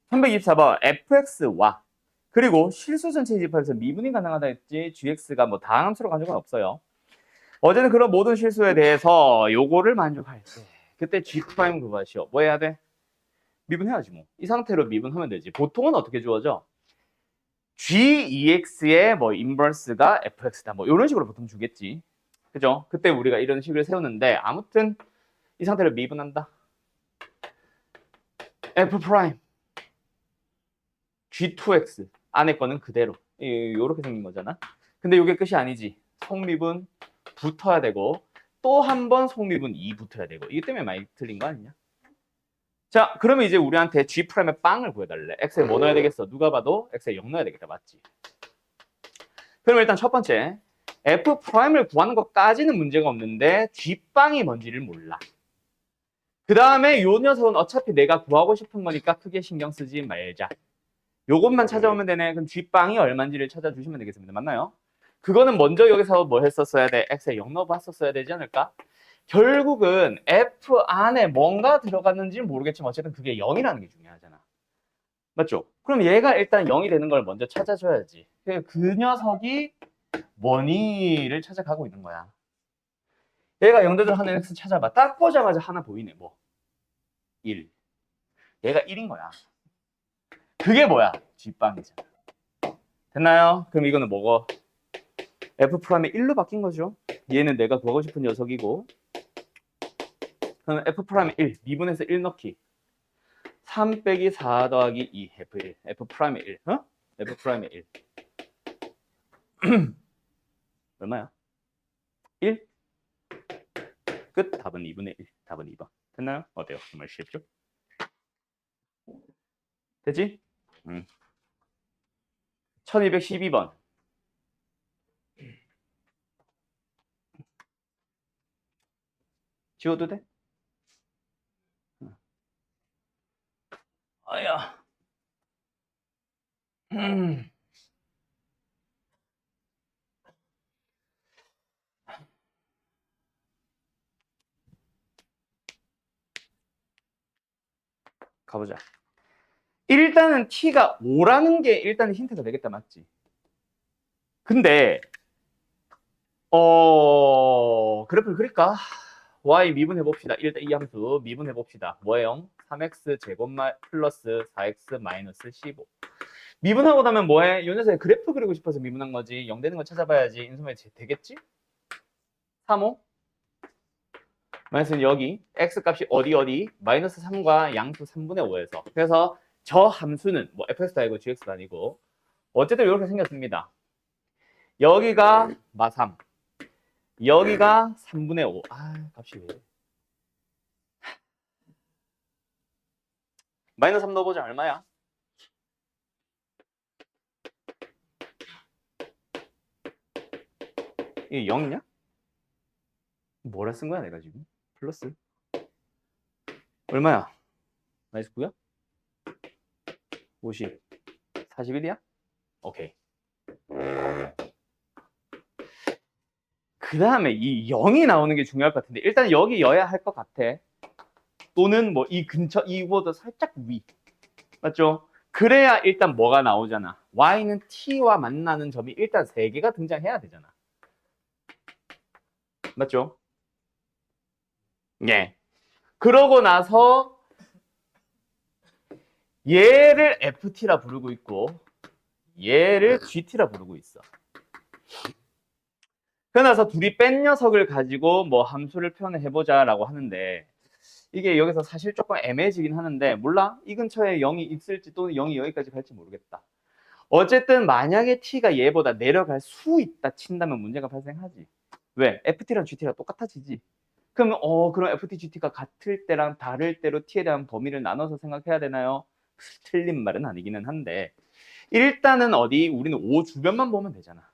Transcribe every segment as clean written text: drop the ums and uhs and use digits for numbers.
324번 fx와 그리고 실수 전체 집합에서 미분이 가능하다 했지 gx가 뭐 다항 함수로 가진 건 없어요. 어제는 그런 모든 실수에 대해서 요거를 만족할 때 그때 g' 구하시오. 뭐 해야 돼? 미분해야지 뭐. 이 상태로 미분하면 되지. 보통은 어떻게 주어져? GEX의 뭐 인버스가 FX다. 뭐 이런 식으로 보통 주겠지. 그죠? 그때 우리가 이런 식을 세우는데 아무튼 이 상태로 미분한다. F 프라임 G2X 안에 거는 그대로 이렇게 생긴 거잖아. 근데 이게 끝이 아니지. 속미분 붙어야 되고 또 한 번 속미분 2 붙어야 되고 이것 때문에 많이 틀린 거 아니냐? 자, 그러면 이제 우리한테 G 프라임의 빵을 구해달래. X에 뭐 넣어야 되겠어? 누가 봐도 X에 0 넣어야 되겠다. 맞지? 그럼 일단 첫 번째 F 프라임을 구하는 것까지는 문제가 없는데 G빵이 뭔지를 몰라. 그 다음에 요 녀석은 어차피 내가 구하고 싶은 거니까 크게 신경 쓰지 말자. 요것만 찾아오면 되네. 그럼 G빵이 얼마인지를 찾아주시면 되겠습니다. 맞나요? 그거는 먼저 여기서 뭐 했었어야 돼? X에 0 넣어봤었어야 되지 않을까? 결국은 F 안에 뭔가 들어갔는지 모르겠지만 어쨌든 그게 0이라는 게 중요하잖아. 맞죠? 그럼 얘가 일단 0이 되는 걸 먼저 찾아줘야지. 그 녀석이 뭐니를 찾아가고 있는 거야. 얘가 0대들 하는 X 찾아봐. 딱 보자마자 하나 보이네. 뭐? 1. 얘가 1인 거야. 그게 뭐야? G빵이잖아. 됐나요? 그럼 이거는 뭐고? F 프라임이 1로 바뀐 거죠. 얘는 내가 구하고 싶은 녀석이고 그럼 F 프라임 1, 미분해서 1 넣기 3 빼기 4 더하기 2 F1 F 프라임의 1 어? F 프라임의 1 얼마야? 1? 끝. 답은 2분의 1 답은 2번 됐나요? 어때요? 정말 쉽죠? 됐지? 1212번 지워도 돼? 아야 가보자. 일단은 t가 5라는 게 일단은 힌트가 되겠다. 맞지? 근데 그래프를 그릴까? y 미분해 봅시다. 일단 이 함수 미분해 봅시다. 뭐예요? 3x 제곱 플러스 4x 마이너스 15. 미분하고 나면 뭐해? 요 녀석의 그래프 그리고 싶어서 미분한 거지. 0 되는 거 찾아봐야지. 인수분해 되겠지? 3호 마이너스는 여기 x 값이 어디 마이너스 3과 양수 3분의 5에서 그래서 저 함수는 뭐 fx도 아니고 gx도 아니고 어쨌든 이렇게 생겼습니다. 여기가 마3 여기가 3분의 5 값이 왜 마이너스 3 넣어보자. 얼마야? 이게 0이냐? 뭐라 쓴 거야 내가 지금? 플러스 얼마야? 마이너스 9야? 50 41이야? 오케이. 그 다음에 이 0이 나오는 게 중요할 것 같은데 일단 여기여야 할 것 같아. 또는 뭐 이 근처 이보다 살짝 위. 맞죠? 그래야 일단 뭐가 나오잖아. y는 t와 만나는 점이 일단 3개가 등장해야 되잖아. 맞죠? 예. 그러고 나서 얘를 ft라 부르고 있고 얘를 gt라 부르고 있어. 그러나서 둘이 뺀 녀석을 가지고 뭐 함수를 표현해보자 라고 하는데 이게 여기서 사실 조금 애매해지긴 하는데 몰라? 이 근처에 0이 있을지 또는 0이 여기까지 갈지 모르겠다. 어쨌든 만약에 t가 얘보다 내려갈 수 있다 친다면 문제가 발생하지. 왜? ft랑 gt랑 똑같아지지. 그럼 그럼 ft, gt가 같을 때랑 다를 때로 t에 대한 범위를 나눠서 생각해야 되나요? 틀린 말은 아니기는 한데 일단은 어디 우리는 5 주변만 보면 되잖아.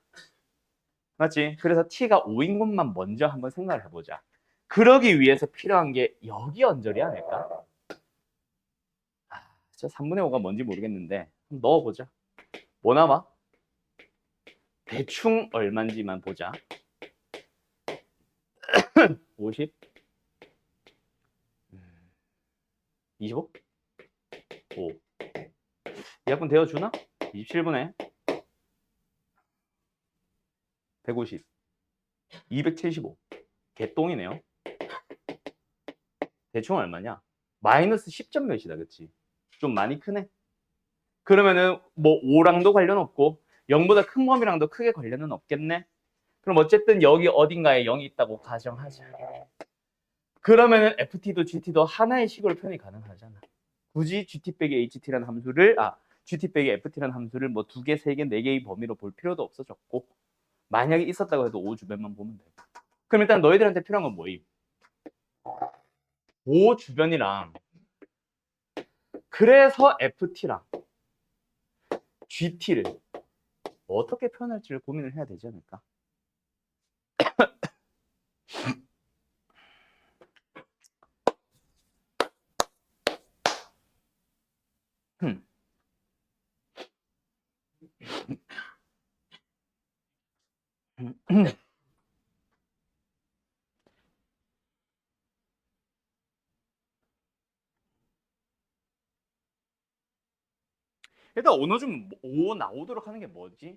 맞지? 그래서 t가 5인 곳만 먼저 한번 생각을 해보자. 그러기 위해서 필요한 게 여기 언저리 아닐까? 저 3분의 5가 뭔지 모르겠는데 한번 넣어보자. 뭐 나와? 대충 얼마인지만 보자. 50? 25? 5. 약분 되어주나? 27분에 150. 275. 개똥이네요. 대충 얼마냐? 마이너스 10점 몇이다, 그치? 좀 많이 크네. 그러면은 뭐 5랑도 관련 없고 0보다 큰 범위랑도 크게 관련은 없겠네. 그럼 어쨌든 여기 어딘가에 0이 있다고 가정하자. 그러면은 FT도 GT도 하나의 식으로 표현이 가능하잖아. 굳이 GT 빼기 HT라는 함수를 GT 빼기 FT라는 함수를 뭐 2개, 3개, 4개의 범위로 볼 필요도 없어졌고 만약에 있었다고 해도 5 주변만 보면 돼. 그럼 일단 너희들한테 필요한 건 뭐임? 5 주변이랑 그래서 FT랑 GT를 어떻게 표현할지를 고민을 해야 되지 않을까? 일단 오너 좀 5 나오도록 하는 게 뭐지?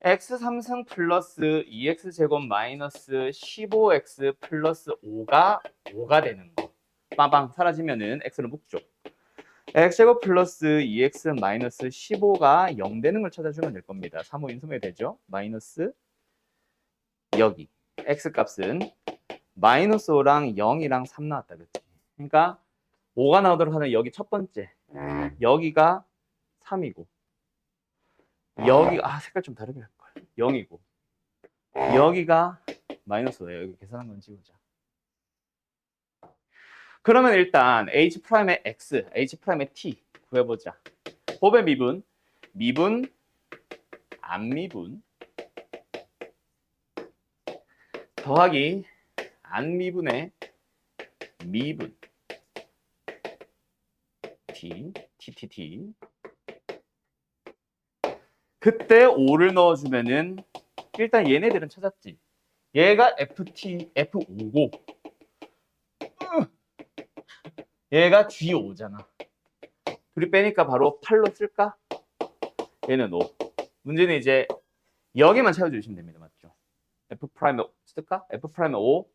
x 3승 플러스 2x제곱 마이너스 15x 플러스 5가 되는 거. 빵빵 사라지면은 x를 묶죠. x제곱 플러스 2x 마이너스 15가 0 되는 걸 찾아주면 될 겁니다. 3, 5 인수분해 되죠? 마이너스 여기 x 값은 마이너스 5랑 0이랑 3 나왔다. 그치? 그러니까 5가 나오도록 하는 여기 첫 번째 여기가 3이고 여기 색깔 좀 다르게 할걸. 0이고 여기가 마이너스 5예요. 여기 계산한 건 지우자. 그러면 일단 H'의 X, H'의 T 구해보자. 곱의 미분, 미분, 안미분 더하기 안미분의 미분 T, TTT 그때 5를 넣어주면은 일단 얘네들은 찾았지. 얘가 FT, F5고 얘가 G5잖아. 둘이 빼니까 바로 8로 쓸까? 얘는 5. 문제는 이제 여기만 채워주시면 됩니다. 맞죠? F'의 쓸까? F'의 5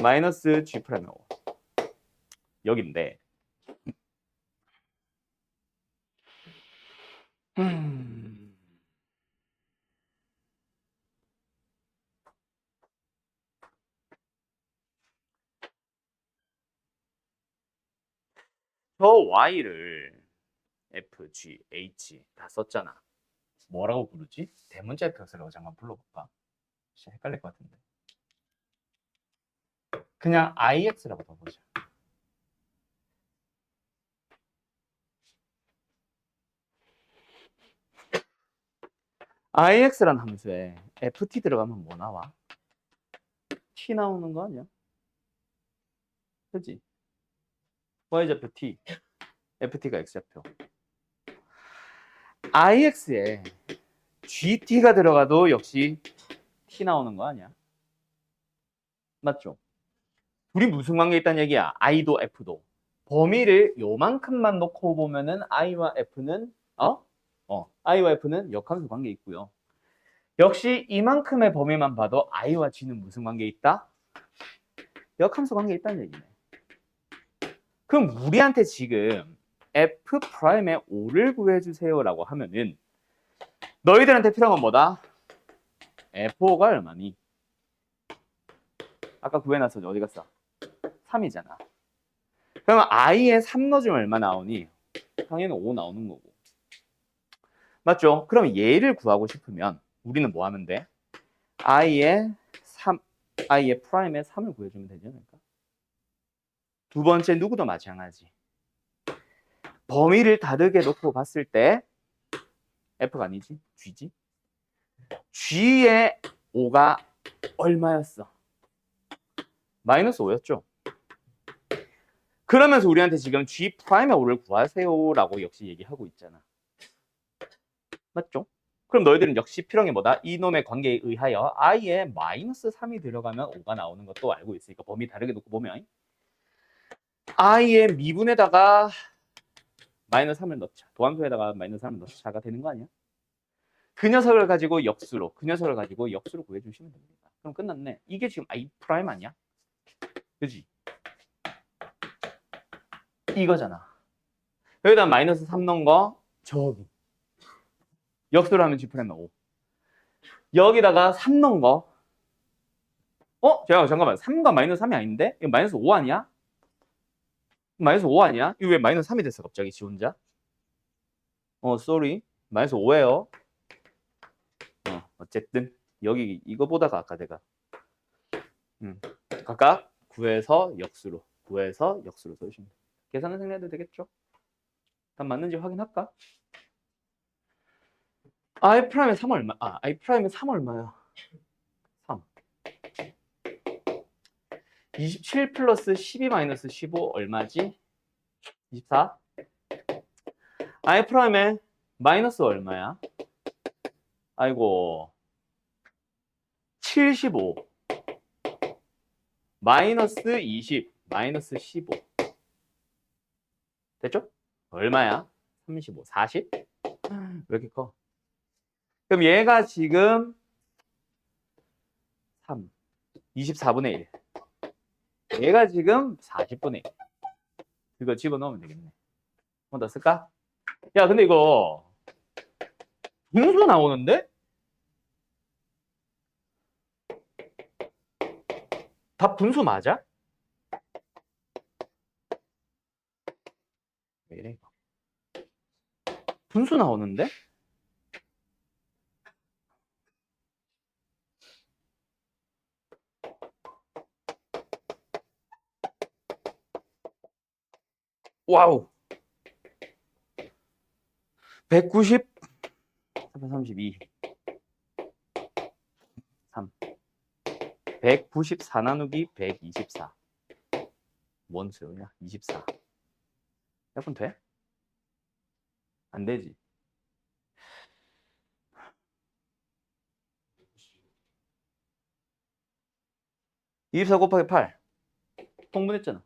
마이너스 G'의 5 여긴데 저 Y를 F, G, H 다 썼잖아. 뭐라고 부르지? 대문자 Fx라고 잠깐 불러볼까? 진짜 헷갈릴 것 같은데. 그냥 IX라고 봐보자. IX란 함수에 FT 들어가면 뭐 나와? T 나오는 거 아니야? 그지? Y좌표 T, FT가 X좌표. IX에 GT가 들어가도 역시 T 나오는 거 아니야? 맞죠? 둘이 무슨 관계에 있다는 얘기야? I도 F도. 범위를 요만큼만 놓고 보면은 I와 F는 I와 F는 역함수 관계에 있고요. 역시 이만큼의 범위만 봐도 I와 G는 무슨 관계에 있다? 역함수 관계에 있다는 얘기네. 그럼 우리한테 지금 F'의 5를 구해주세요라고 하면은 너희들한테 필요한 건 뭐다? F5가 얼마니? 아까 구해놨었지. 어디 갔어? 3이잖아. 그러면 I에 3 넣어주면 얼마 나오니? 당연히 5 나오는 거고. 맞죠? 그럼 얘를 구하고 싶으면 우리는 뭐 하면 돼? I의 프라임의 3을 구해주면 되지 않을까? 두 번째 누구도 마찬가지. 범위를 다르게 놓고 봤을 때 F가 아니지? G지? G의 5가 얼마였어? 마이너스 5였죠? 그러면서 우리한테 지금 G'의 5를 구하세요라고 역시 얘기하고 있잖아. 맞죠? 그럼 너희들은 역시 필요한 게 뭐다? 이놈의 관계에 의하여 I에 마이너스 3이 들어가면 5가 나오는 것도 알고 있으니까 범위 다르게 놓고 보면 i의 미분에다가 마이너스 3을 넣자. 도함수에다가 마이너스 3을 넣자가 되는 거 아니야? 그 녀석을 가지고 역수로, 그 녀석을 가지고 역수로 구해주시면 됩니다. 그럼 끝났네. 이게 지금 i 프라임 아니야? 그지? 이거잖아. 여기다 마이너스 3 넣은 거 저기. 역수로 하면 g 프라임 5. 여기다가 3 넣은 거. 잠깐만. 3과 마이너스 3이 아닌데? 이거 마이너스 5 아니야? 마이너스 5 아니야? 이거 왜 마이너스 3이 됐어, 갑자기, 지 혼자? 쏘리. 마이너스 5예요. 어쨌든, 여기, 이거 보다가 아까 내가. 각각 9에서 역수로, 9에서 역수로 써주시면 됩니다. 계산은 생략해도 되겠죠? 답 맞는지 확인할까? i 프라임의 3 얼마? i 프라임의 3 얼마야? 3. 27 플러스 12 마이너스 15 얼마지? 24. i 프라임의 마이너스 얼마야? 아이고. 75. 마이너스 20. 마이너스 15. 됐죠? 얼마야? 35. 40? 왜 이렇게 커? 그럼 얘가 지금 3. 24분의 1. 얘가 지금 40분의 1. 이거 집어넣으면 되겠네. 뭐 더 쓸까? 야, 근데 이거 분수 나오는데? 답 분수 맞아? 왜 이래 이거? 분수 나오는데? 와우. 190, 332, 3. 194 나누기 124. 뭔 수요냐? 24. 약분 돼? 안 되지. 24 곱하기 8. 통분했잖아.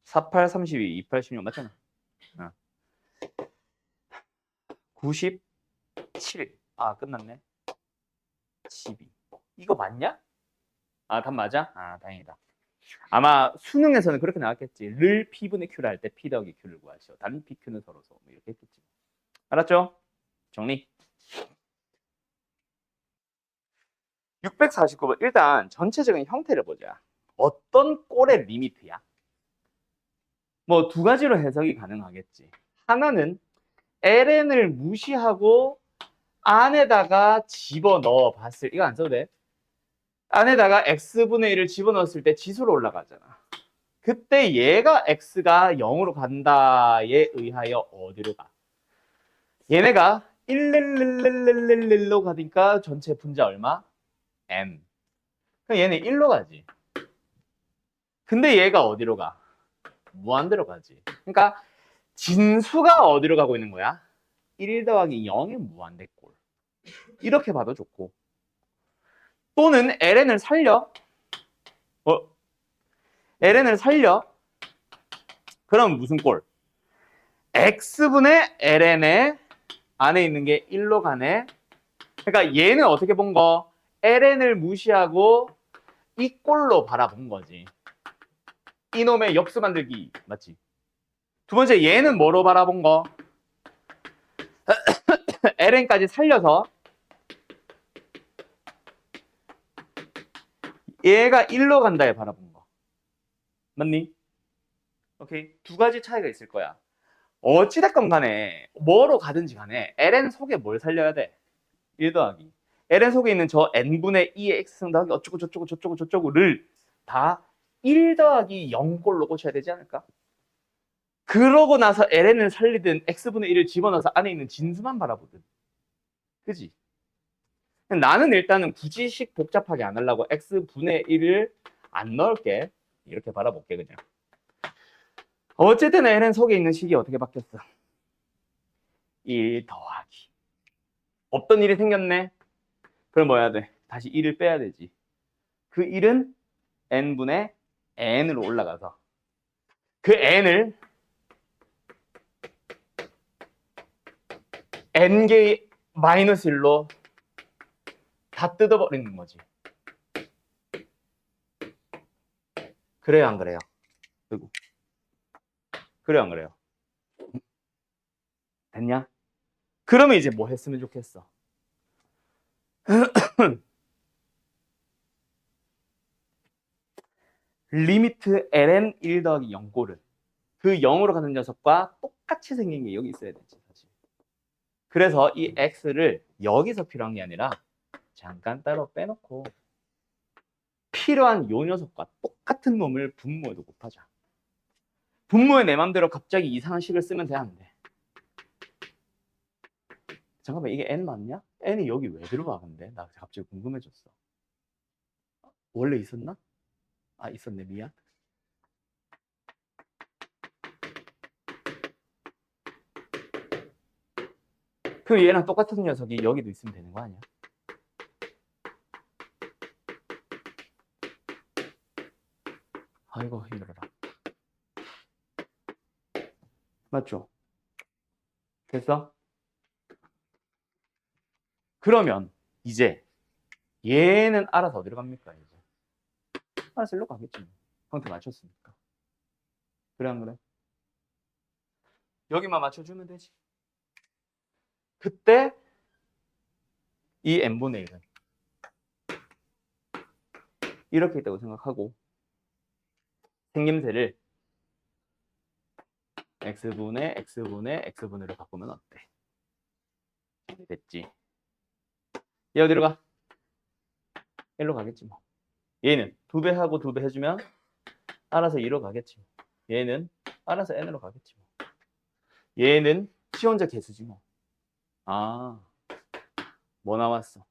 48, 32, 28, 16 맞잖아. 97. 끝났네. 12. 이거 맞냐? 답 맞아? 다행이다. 아마 수능에서는 그렇게 나왔겠지. 를 P분의 Q를 할 때 P 더하기 Q를 구하시오. 다른 PQ는 서로서 뭐 이렇게 했겠지. 알았죠? 정리. 649번. 일단 전체적인 형태를 보자. 어떤 꼴의 리미트야? 뭐 두 가지로 해석이 가능하겠지. 하나는 ln을 무시하고 안에다가 집어넣어 봤을, 이거 안 써도 돼? 안에다가 x분의 1을 집어넣었을 때 지수로 올라가잖아. 그때 얘가 x가 0으로 간다에 의하여 어디로 가? 얘네가 1111111로 가니까 전체 분자 얼마? m. 그럼 얘네 1로 가지. 근데 얘가 어디로 가? 무한대로 가지. 그러니까 진수가 어디로 가고 있는 거야? 1 더하기 0의 무한대꼴. 이렇게 봐도 좋고. 또는 ln을 살려. ln을 살려. 그럼 무슨 꼴? x분의 ln의 안에 있는 게 1로 가네. 그러니까 얘는 어떻게 본 거? ln을 무시하고 이 꼴로 바라본 거지. 이놈의 역수 만들기. 맞지? 두 번째, 얘는 뭐로 바라본 거? ln까지 살려서 얘가 1로 간다에 바라본 거. 맞니? 오케이. 두 가지 차이가 있을 거야. 어찌됐건 간에 뭐로 가든지 간에 ln 속에 뭘 살려야 돼? 1 더하기. ln 속에 있는 저 n분의 2의 x승 더하기 어쩌고 저쩌고 저쩌고 저쩌고를 다 1 더하기 0꼴로 꽂혀야 되지 않을까? 그러고 나서 ln을 살리든 x분의 1을 집어넣어서 안에 있는 진수만 바라보든. 그지? 나는 일단은 굳이식 복잡하게 안 하려고 x분의 1을 안 넣을게. 이렇게 바라볼게 그냥. 어쨌든 ln 속에 있는 식이 어떻게 바뀌었어? 1 더하기. 없던 일이 생겼네. 그럼 뭐 해야 돼? 다시 1을 빼야 되지. 그 1은 n분의 n으로 올라가서 그 n을 n개의 마이너스 1로 다 뜯어버리는 거지. 그래요, 안 그래요? 그리고 그래요, 안 그래요? 됐냐? 그러면 이제 뭐 했으면 좋겠어? 리미트 ln 1 더하기 0골은 그 0으로 가는 녀석과 똑같이 생긴 게 여기 있어야 되지, 사실. 그래서 이 x를 여기서 필요한 게 아니라 잠깐 따로 빼놓고 필요한 요 녀석과 똑같은 놈을 분모에도 곱하자. 분모에 내 맘대로 갑자기 이상한 식을 쓰면 돼, 안 돼? 잠깐만, 이게 n 맞냐? n이 여기 왜 들어가, 근데? 나 갑자기 궁금해졌어. 원래 있었나? 아, 있었네, 미안. 그럼 얘랑 똑같은 녀석이 여기도 있으면 되는 거 아니야? 아이고, 힘들어라. 맞죠? 됐어? 그러면 이제 얘는 알아서 어디로 갑니까? 이제 알아서 일로 가겠지. 뭐. 형태 맞췄으니까. 그래, 안 그래? 여기만 맞춰주면 되지. 그때 이 n분의 1은 이렇게 있다고 생각하고 생김새를 x분의 x분의 x분으로 바꾸면 어때? 됐지? 얘 어디로 가? 1로 가겠지 뭐. 얘는 2배 하고 2배 해주면 알아서 2로 가겠지. 얘는 알아서 n으로 가겠지. 얘는 시혼자 개수지 뭐. 아, 뭐 나왔어?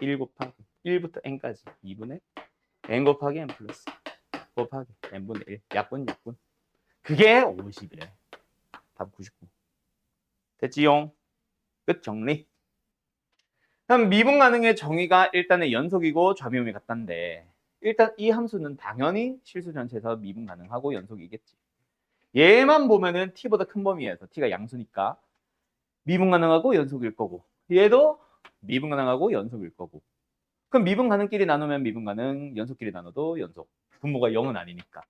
1 곱하기 1부터 n까지 2분의 n 곱하기 n 플러스 곱하기 n분의 1 약분. 그게 50이래. 답 99. 됐지용? 끝 정리. 그럼 미분 가능의 정의가 일단은 연속이고 좌미음이 같단데 일단 이 함수는 당연히 실수 전체에서 미분 가능하고 연속이겠지. 얘만 보면은 t보다 큰 범위에서 t가 양수니까 미분 가능하고 연속일 거고 얘도 미분 가능하고 연속일 거고 그럼 미분 가능끼리 나누면 미분 가능, 연속끼리 나눠도 연속. 분모가 0은 아니니까.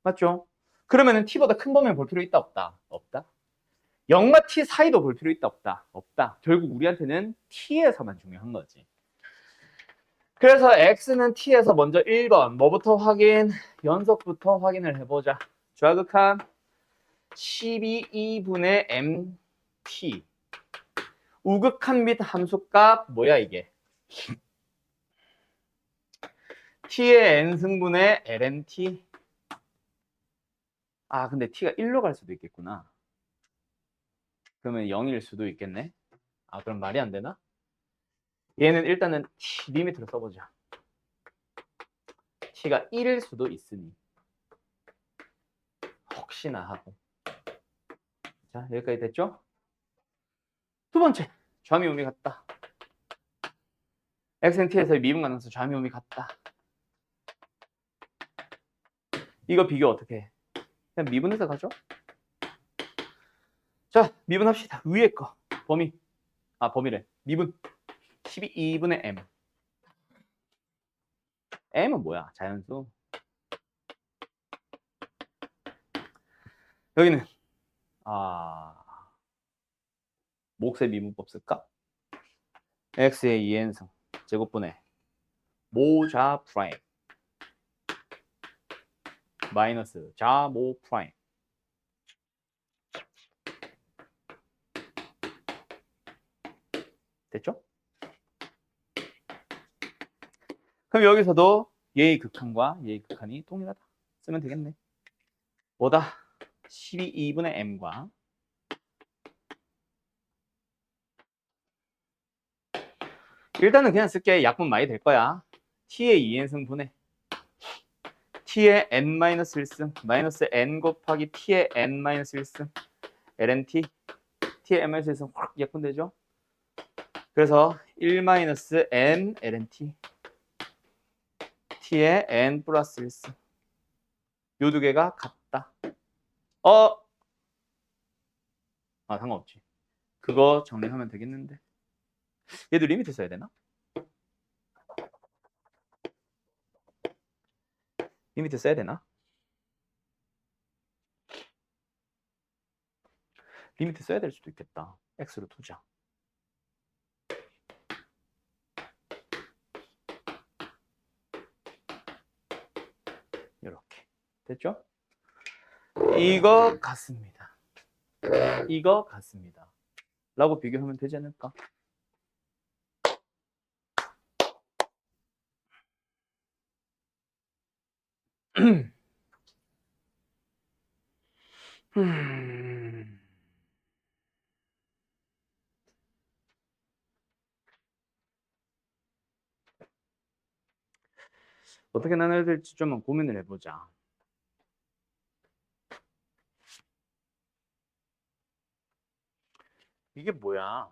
맞죠? 그러면은 t보다 큰 범위를 볼 필요 있다 없다? 없다. 0과 t 사이도 볼 필요 있다 없다? 없다. 결국 우리한테는 t에서만 중요한 거지. 그래서 x는 t에서 먼저 1번 뭐부터 확인? 연속부터 확인을 해보자. 좌극한 12분의 mt 우극한 및 함수값 뭐야 이게? t의 n승분의 lnt 아 근데 t가 1로 갈 수도 있겠구나. 그러면 0일 수도 있겠네. 아 그럼 말이 안 되나? 얘는 일단은 t 리미트로 써보자. t가 1일 수도 있으니 혹시나 하고. 자 여기까지 됐죠? 두 번째 좌미음이 같다. x는 t에서의 미분 가능성 좌미음이 같다. 이거 비교 어떻게 해? 그냥 미분해서 가죠. 자 미분합시다. 위에 거 범위 범위래. 미분 12분의 m m은 뭐야? 자연수. 여기는 몫의 미분법 쓸까? x의 2n승 제곱분의 모좌 프라임 마이너스 좌모 프라임 됐죠? 그럼 여기서도 얘의 극한과 얘의 극한이 동일하다 쓰면 되겠네. 뭐다? 12분의 m과 일단은 그냥 쓸게. 약분 많이 될 거야. t의 2n승 분의 t의 n-1승 마이너스 n 곱하기 t의 n-1승 lnt t의 n-1승 확 약분되죠? 그래서 1-n lnt t의 n 플러스 1승 요 두 개가 같다. 맞다. 어? 아, 상관없지. 그거 정리하면 되겠는데. 얘도 리미트 써야 되나? 리미트 써야 되나? 리미트 써야 될 수도 있겠다. x로 두자. 이렇게. 됐죠? 이거 같습니다. 이거 같습니다. 라고 비교하면 되지 않을까? 어떻게 나눠야 될지 좀 고민을 해보자. 이게 뭐야?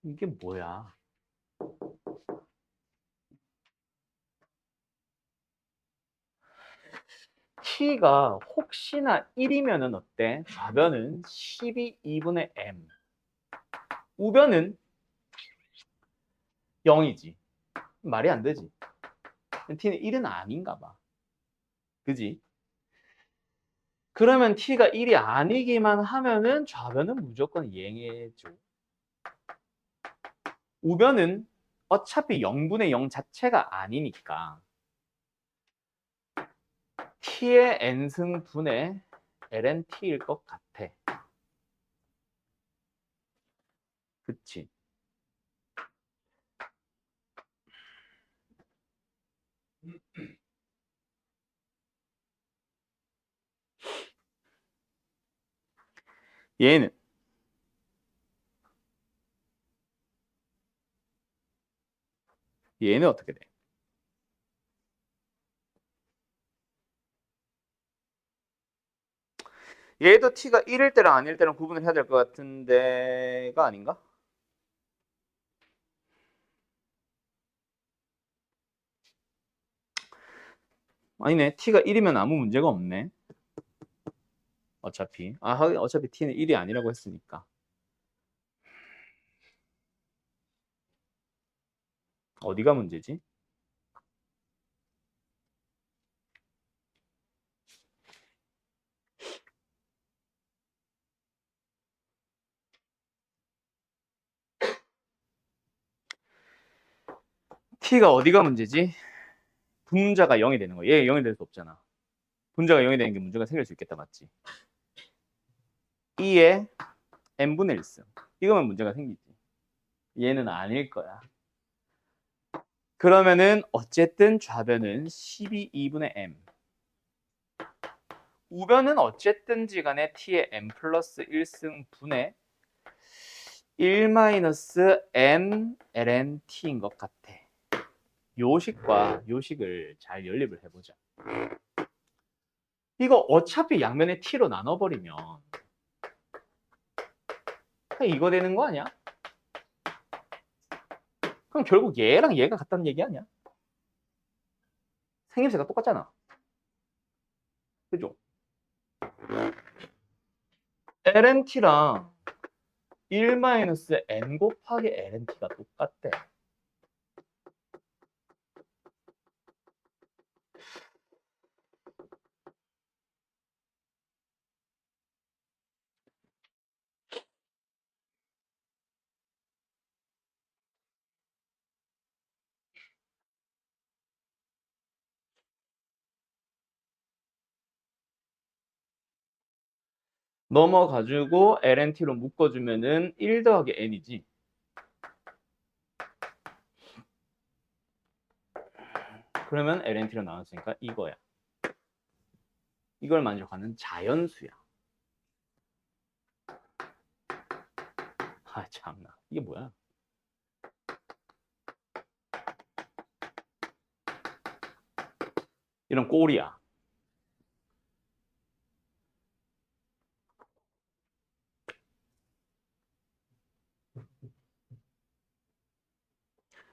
이게 뭐야? t가 혹시나 1이면은 어때? 좌변은 12, 2분의 m. 우변은 0이지. 말이 안 되지. t는 1은 아닌가 봐. 그지? 그러면 t가 1이 아니기만 하면은 좌변은 무조건 얘해줘. 우변은 어차피 0분의 0 자체가 아니니까 t의 n승분의 ln t일 것 같아. 그치? 얘는 어떻게 돼? 얘도 t가 1일 때랑 아닐 때랑 구분을 해야 될 것 같은데가 아닌가? 아니네. t가 1이면 아무 문제가 없네. 어차피. 어차피 t는 1이 아니라고 했으니까. 어디가 문제지? t가 어디가 문제지? 분자가 0이 되는 거야. 얘 0이 될 수 없잖아. 분자가 0이 되는 게 문제가 생길 수 있겠다, 맞지? 2의 n분의 1승. 이거면 문제가 생기지. 얘는 아닐 거야. 그러면은 어쨌든 좌변은 12, 2분의 m. 우변은 어쨌든지 간에 t의 n 플러스 1승 분의 1 마이너스 n ln t인 것 같아. 요식과 요식을 잘 연립을 해보자. 이거 어차피 양면에 t로 나눠버리면 이거 되는 거 아니야? 그럼 결국 얘랑 얘가 같다는 얘기 아니야? 생김새가 똑같잖아. 그죠? lnt랑 1 마이너스 n 곱하기 lnt가 똑같대. 넘어가지고 lnt로 묶어주면은 1 더하기 n이지. 그러면 lnt로 나눴으니까 이거야. 이걸 만족하는 자연수야. 아 참나. 이게 뭐야? 이런 꼴이야.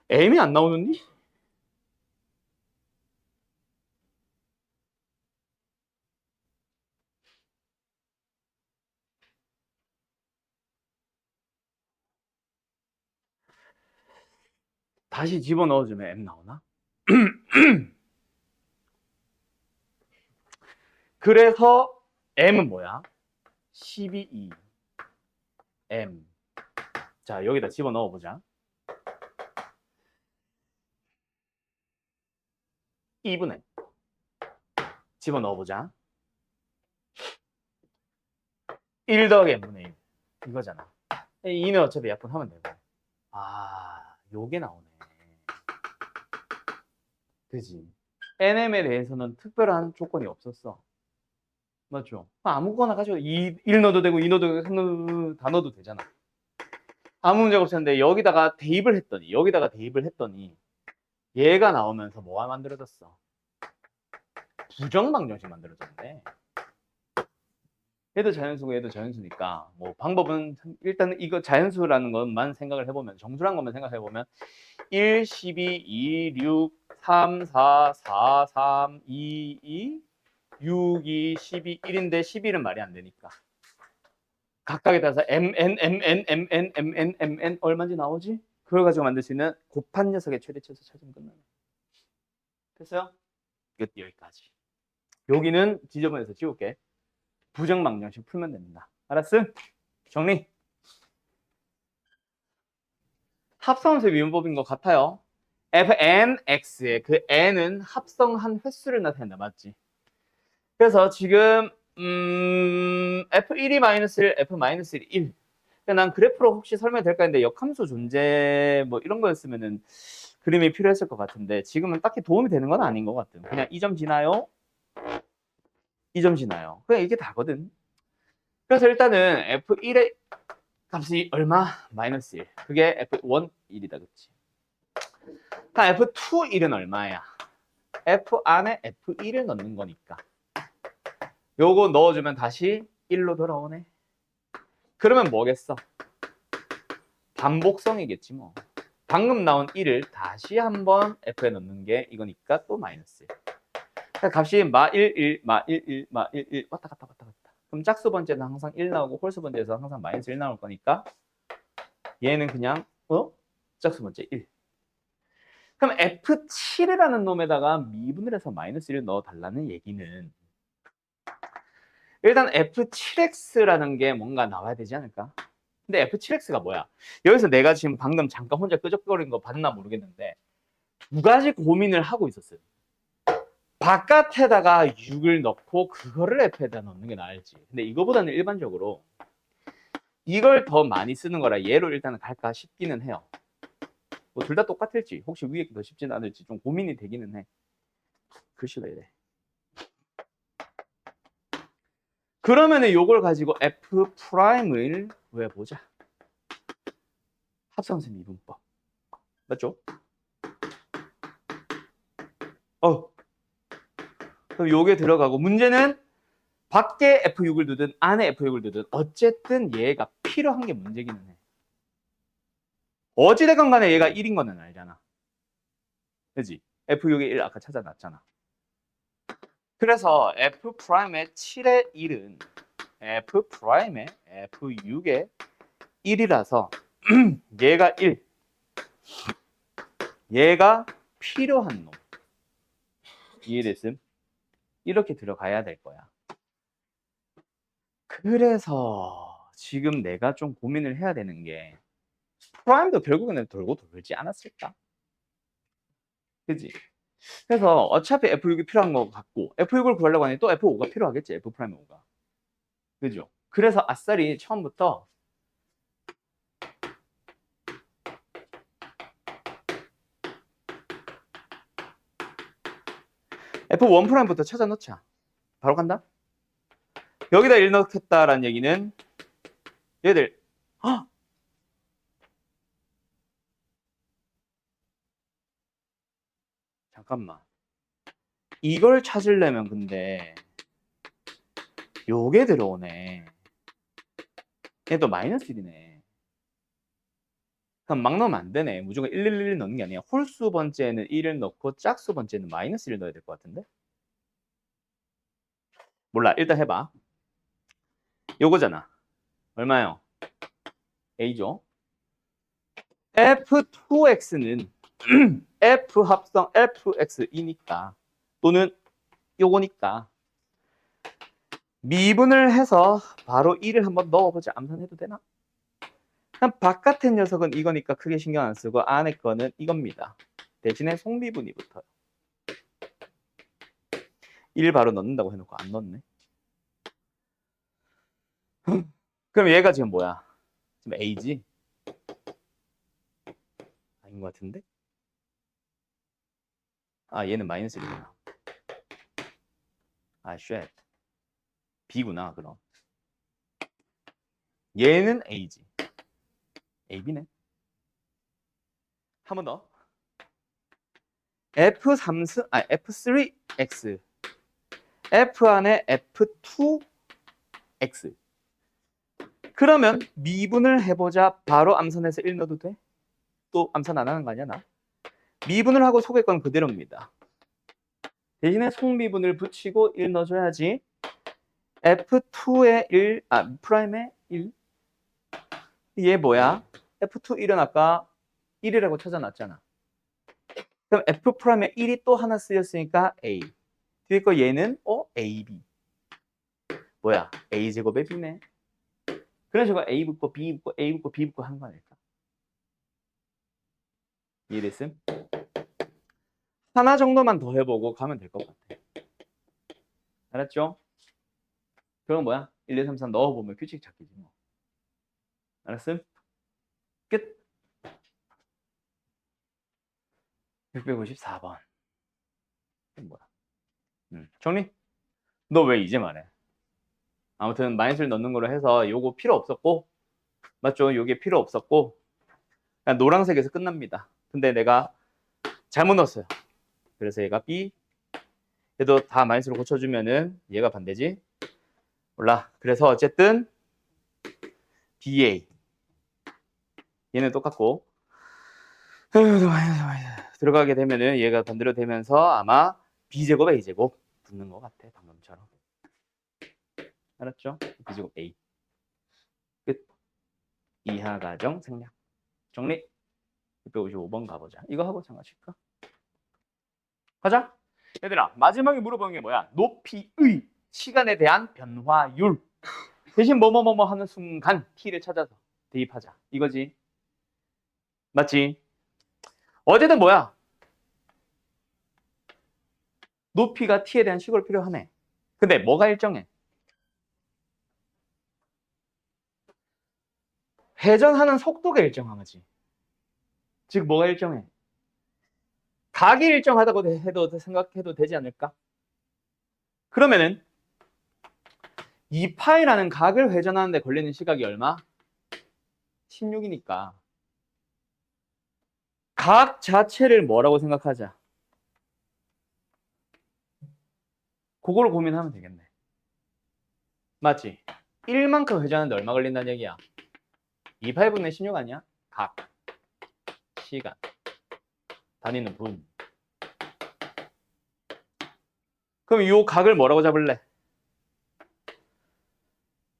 m이 안 나오는니? 다시 집어넣어주면 M 나오나? 그래서 M은 뭐야? 12E M. 자, 여기다 집어넣어보자. 2분의 집어넣어보자. 1 더하기 M분의 1 이거잖아. 2는 어차피 약분하면 되고. 아, 요게 나오네. 그지? NM에 대해서는 특별한 조건이 없었어. 맞죠? 아무거나 가지고 1 넣어도 되고 2 넣어도 되고 3 넣어도 다 넣어도 되잖아. 아무 문제가 없었는데 여기다가 대입을 했더니 얘가 나오면서 뭐가 만들어졌어? 부정방정식 만들어졌네. 얘도 자연수고 얘도 자연수니까 뭐 방법은 일단 이거 자연수라는 것만 생각을 해보면 정수란 것만 생각해보면 1, 12, 2, 6, 3, 4, 4, 3, 2, 2, 6, 2, 12, 1인데 11은 말이 안 되니까 각각에 따라서 mn 얼마인지 나오지? 그걸 가지고 만들 수 있는 곱한 녀석의 최대치에서 찾으면 끝나네. 됐어요? 이것 여기까지. 여기는 지저분해서 지울게. 부정방정식 풀면 됩니다. 알았음? 정리. 합성함수의 미분법인 것 같아요. fnx의 그 n은 합성한 횟수를 나타낸다. 맞지? 그래서 지금 f1이 -1, f-1이 1. 난 그래프로 혹시 설명될까 했는데 역함수 존재 뭐 이런 거였으면은 그림이 필요했을 것 같은데 지금은 딱히 도움이 되는 건 아닌 것 같아요. 그냥 이 점 지나요? 이 점 지나요. 그냥 이게 다거든. 그래서 일단은 f1의 값이 얼마? -1. 그게 f1 1이다. 그치? f2 1은 얼마야? f 안에 f1을 넣는 거니까. 요거 넣어주면 다시 1로 돌아오네. 그러면 뭐겠어? 반복성이겠지 뭐. 방금 나온 1을 다시 한번 f에 넣는 게 이거니까 또 -1. 값이 마1, 1, 마1, 1, 마1, 1 왔다 갔다 왔다 갔다. 그럼 짝수 번째는 항상 1 나오고 홀수 번째에서 항상 -1 나올 거니까 얘는 그냥 짝수 번째 1. 그럼 F7이라는 놈에다가 미분을 해서 -1을 넣어달라는 얘기는 일단 F7X라는 게 뭔가 나와야 되지 않을까? 근데 F7X가 뭐야? 여기서 내가 지금 방금 잠깐 혼자 끄적거린 거 봤나 모르겠는데 두 가지 고민을 하고 있었어요. 바깥에다가 6을 넣고 그거를 F에다 넣는 게 나을지. 근데 이거보다는 일반적으로 이걸 더 많이 쓰는 거라 얘로 일단은 갈까 싶기는 해요. 뭐 둘 다 똑같을지 혹시 위에 게 더 쉽지는 않을지 좀 고민이 되기는 해. 글씨가 이래. 그러면은 요걸 가지고 F'을 구해보자. 합성수 미분법. 맞죠? 그럼 요게 들어가고 문제는 밖에 F6을 두든 안에 F6을 두든 어쨌든 얘가 필요한 게 문제기는 해. 어찌됐건 간에 얘가 1인 거는 알잖아. 그지? F6의 1 아까 찾아놨잖아. 그래서 F'의 7의 1은 F'의 F6의 1이라서 얘가 1. 얘가 필요한 놈. 이해됐음? 이렇게 들어가야 될 거야. 그래서 지금 내가 좀 고민을 해야 되는 게 프라임도 결국에는 돌고 돌지 않았을까? 그지? 그래서 어차피 F6이 필요한 것 같고 F6을 구하려고 하니 또 F5가 필요하겠지. F'5가. 그죠? 그래서 아싸리 처음부터 F1'부터 찾아 놓자. 바로 간다. 여기다 1 넣겠다라는 얘기는 얘들 헉! 잠깐만. 이걸 찾으려면 근데 요게 들어오네. 얘도 -1이네. 그럼 막 넣으면 안 되네. 무조건 111 넣는 게 아니야. 홀수 번째는 1을 넣고 짝수 번째는 -1을 넣어야 될 것 같은데? 몰라. 일단 해봐. 요거잖아. 얼마요? A죠. F2X는 F 합성 fx이니까 또는 요거니까 미분을 해서 바로 1을 한번 넣어보자. 암산해도 되나? 그럼 바깥의 녀석은 이거니까 크게 신경 안 쓰고 안에 거는 이겁니다. 대신에 속미분이 붙어요. 1 바로 넣는다고 해놓고 안 넣네. 그럼 얘가 지금 뭐야? 지금 A지? 아닌 것 같은데? 아, 얘는 마이너스 1이구나. 아, 쉣. B구나, 그럼. 얘는 A지. AB네. 한 번 더. F3X. F 안에 F2X. 그러면 미분을 해보자. 바로 암산해서 1 넣어도 돼? 또 암산 안 하는 거 아니야, 나? 미분을 하고 속의 건 그대로입니다. 대신에 속미분을 붙이고 1 넣어줘야지. F2의 1, 프라임의 1. 얘 뭐야? F2 1은 아까 1이라고 찾아놨잖아. 그럼 F 프라임에 1이 또 하나 쓰였으니까 A. 뒤에 거 얘는 AB. 뭐야? A제곱의 B네. 그런 식으로 A 붙고 B 붙고 A 붙고 B 붙고 하는 거 아닐까? 이해됐음? 하나 정도만 더 해보고 가면 될 것 같아. 알았죠? 그럼 뭐야? 1, 2, 3, 4 넣어보면 규칙 찾기지 뭐. 알았음? 끝! 654번. 뭐야? 정리? 너 왜 이제 말해? 아무튼 마이너스를 넣는 걸로 해서 요거 필요 없었고, 맞죠? 요게 필요 없었고, 그냥 노란색에서 끝납니다. 근데 내가 잘못 넣었어요. 그래서 얘가 B, 얘도 다 마이너스로 고쳐주면은 얘가 반대지? 몰라. 그래서 어쨌든 BA 얘는 똑같고 들어가게 되면은 얘가 반대로 되면서 아마 B제곱 A제곱 붙는 것 같아. 방금처럼. 알았죠? B제곱 A. 끝. 이하과정 생략. 정리. 655번 가보자. 이거 하고 잠깐 쉴까? 가자. 얘들아, 마지막에 물어보는 게 뭐야? 높이의 시간에 대한 변화율. 대신 뭐뭐뭐뭐 하는 순간 t를 찾아서 대입하자. 이거지. 맞지? 어제는 뭐야? 높이가 t에 대한 식을 필요하네. 근데 뭐가 일정해? 회전하는 속도가 일정하지. 즉 뭐가 일정해? 각이 일정하다고 해도 생각해도 되지 않을까? 그러면은 2파이라는 각을 회전하는데 걸리는 시각이 얼마? 16이니까 각 자체를 뭐라고 생각하자. 그걸 고민하면 되겠네. 맞지? 1만큼 회전하는데 얼마 걸린다는 얘기야? 2파이분의 16 아니야? 각, 시간, 다니는 분. 그럼 이 각을 뭐라고 잡을래?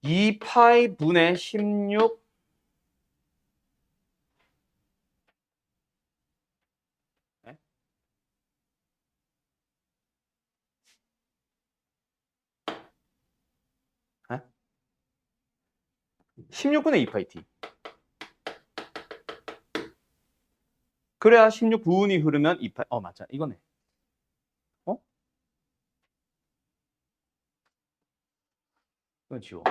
2파이분의 16 네? 16분의 2파이 t. 그래야 16분이 흐르면 2파이. 맞아. 이거네. 이건 지워.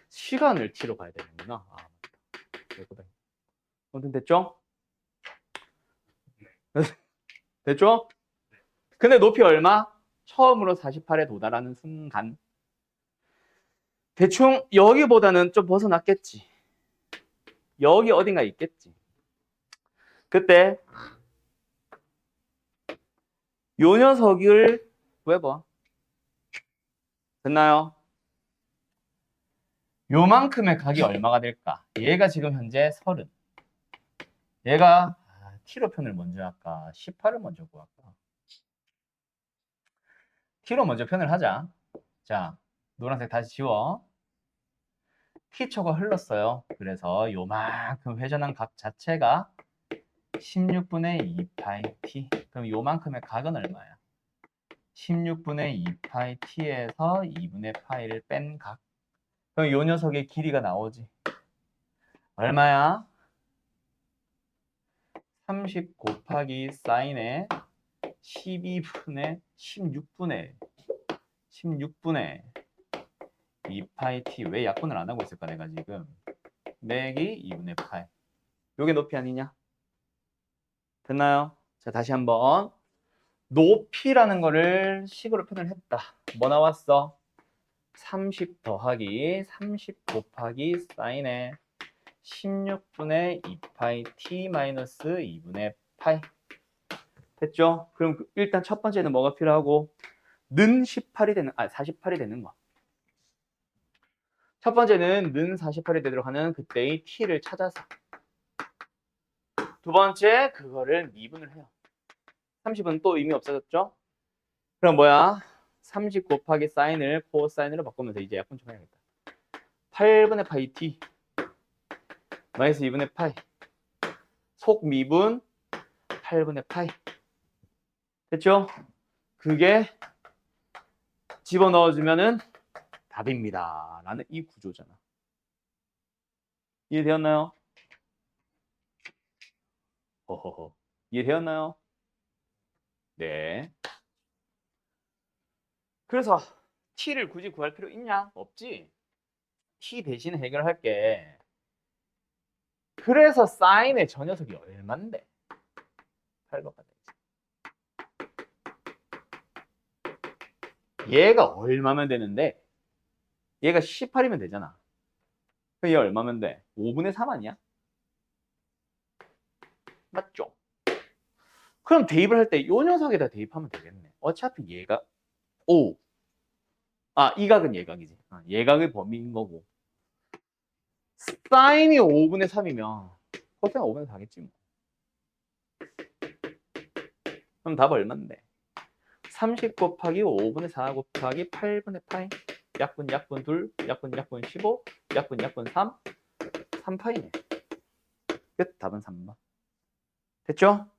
시간을 t로 가야 되는구나. 맞다. 아무튼 됐죠? 됐죠? 근데 높이 얼마? 처음으로 48에 도달하는 순간. 대충 여기보다는 좀 벗어났겠지. 여기 어딘가 있겠지. 그때 요 녀석을 구해봐. 됐나요? 요만큼의 각이 얼마가 될까? 얘가 지금 현재 30. 얘가 t로 편을 먼저 할까? 18을 먼저 구할까? t로 먼저 편을 하자. 자, 노란색 다시 지워. t초가 흘렀어요. 그래서 요만큼 회전한 각 자체가 16분의 2파이 t. 그럼 요만큼의 각은 얼마야? 16분의 2파이 t에서 2분의 파이를 뺀 각. 그럼 요 녀석의 길이가 나오지. 얼마야? 30 곱하기 사인의 12분의 16분의 2파이 t. 왜 약분을 안 하고 있을까 내가 지금. 매기 2분의 파이. 요게 높이 아니냐? 됐나요? 자, 다시 한번. 높이라는 거를 식으로 표현을 했다. 뭐 나왔어? 30 더하기 30 곱하기 사인의 16분의 2파이 t 마이너스 2분의 파이. 됐죠? 그럼 일단 첫 번째는 뭐가 필요하고? 는 18이 되는, 48이 되는 거. 첫 번째는 는 48이 되도록 하는 그때의 t를 찾아서. 두 번째, 그거를 미분을 해요. 30은 또 의미 없어졌죠? 그럼 뭐야? 30 곱하기 사인을 코사인으로 바꾸면서 이제 약분 좀 해야겠다. 8분의 파이 t 마이너스 2분의 파이. 속 미분 8분의 파이. 됐죠? 그게 집어넣어주면은 답입니다. 라는 이 구조잖아. 이해되었나요? 허허허. 이해되었나요? 네. 그래서 t를 굳이 구할 필요 있냐? 없지. t 대신 해결할게. 그래서 사인의 저 녀석이 얼만데? 8번가 되지. 얘가 얼마면 되는데? 얘가 18이면 되잖아. 그럼 얘 얼마면 돼? 5분의 3 아니야? 맞죠? 그럼 대입을 할 때 요 녀석에다 대입하면 되겠네. 어차피 얘가 이 각은 예각이지. 예각의 범위인 거고. 사인이 5분의 3이면 코사인 5분의 4겠지 뭐. 그럼 답 얼마인데? 30 곱하기 5분의 4 곱하기 8분의 파이. 약분 2, 약분 15, 약분 3, 3파이네. 끝. 답은 3번. 됐죠?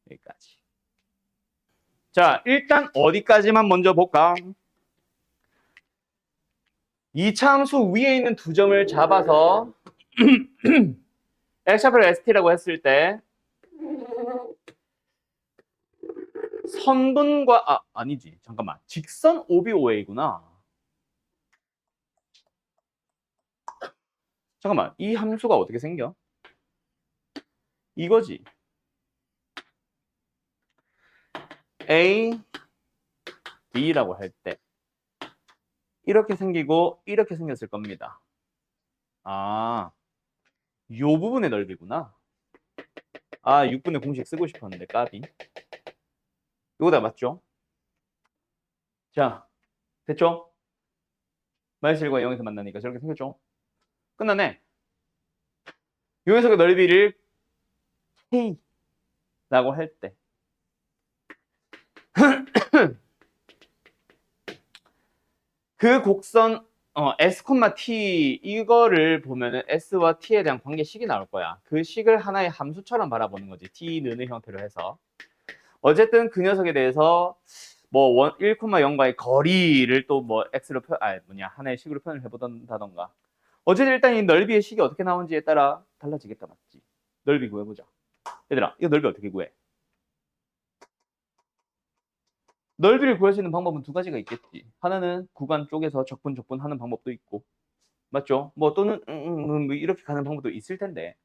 여기까지. 자, 일단 어디까지만 먼저 볼까? 이차함수 위에 있는 두 점을 잡아서 x좌표를 st라고 했을 때 선분과 아니지. 잠깐만. 직선 OBOA구나. 잠깐만. 이 함수가 어떻게 생겨? 이거지. A, B라고 할 때 이렇게 생기고 이렇게 생겼을 겁니다. 요 부분의 넓이구나. 6분의 공식 쓰고 싶었는데 까비. 요거 다 맞죠? 자, 됐죠? 마이너스 1과 0에서 만나니까 저렇게 생겼죠? 끝나네. 요 녀석의 넓이를 K라고 할 때 그 곡선 S, T 이거를 보면은 S와 T에 대한 관계식이 나올 거야. 그 식을 하나의 함수처럼 바라보는 거지. T는 형태로 해서. 어쨌든 그 녀석에 대해서 뭐 1,0과의 거리를 또 뭐 X로 하나의 식으로 표현을 해보던다던가. 어쨌든 일단 이 넓이의 식이 어떻게 나오는지에 따라 달라지겠다, 맞지? 넓이 구해보자. 얘들아, 이거 넓이 어떻게 구해? 넓이를 구할 수 있는 방법은 두 가지가 있겠지. 하나는 구간 쪽에서 적분 하는 방법도 있고, 맞죠? 뭐 또는 뭐 이렇게 가는 방법도 있을 텐데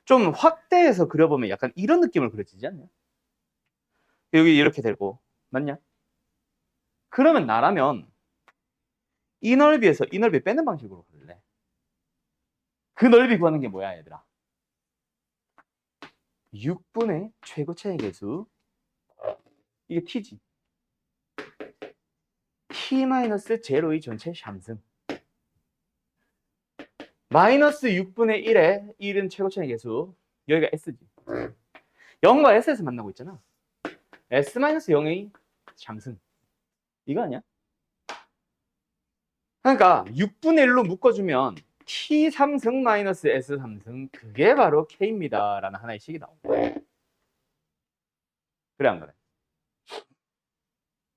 좀 확대해서 그려보면 약간 이런 느낌을 그려지지 않냐? 여기 이렇게 되고 맞냐? 그러면 나라면 이 넓이에서 이 넓이 빼는 방식으로 그릴래. 그 넓이 구하는 게 뭐야 얘들아? 6분의 최고차의 개수 이게 t지. t-0의 전체 샴승 마이너스 6분의 1의 1은 최고차의 개수 여기가 s지. 0과 s에서 만나고 있잖아. s-0의 샴승 이거 아니야? 그러니까 6분의 1로 묶어주면 T3승 마이너스 S3승 그게 바로 K입니다 라는 하나의 식이 나온 거야. 그래 안 그래?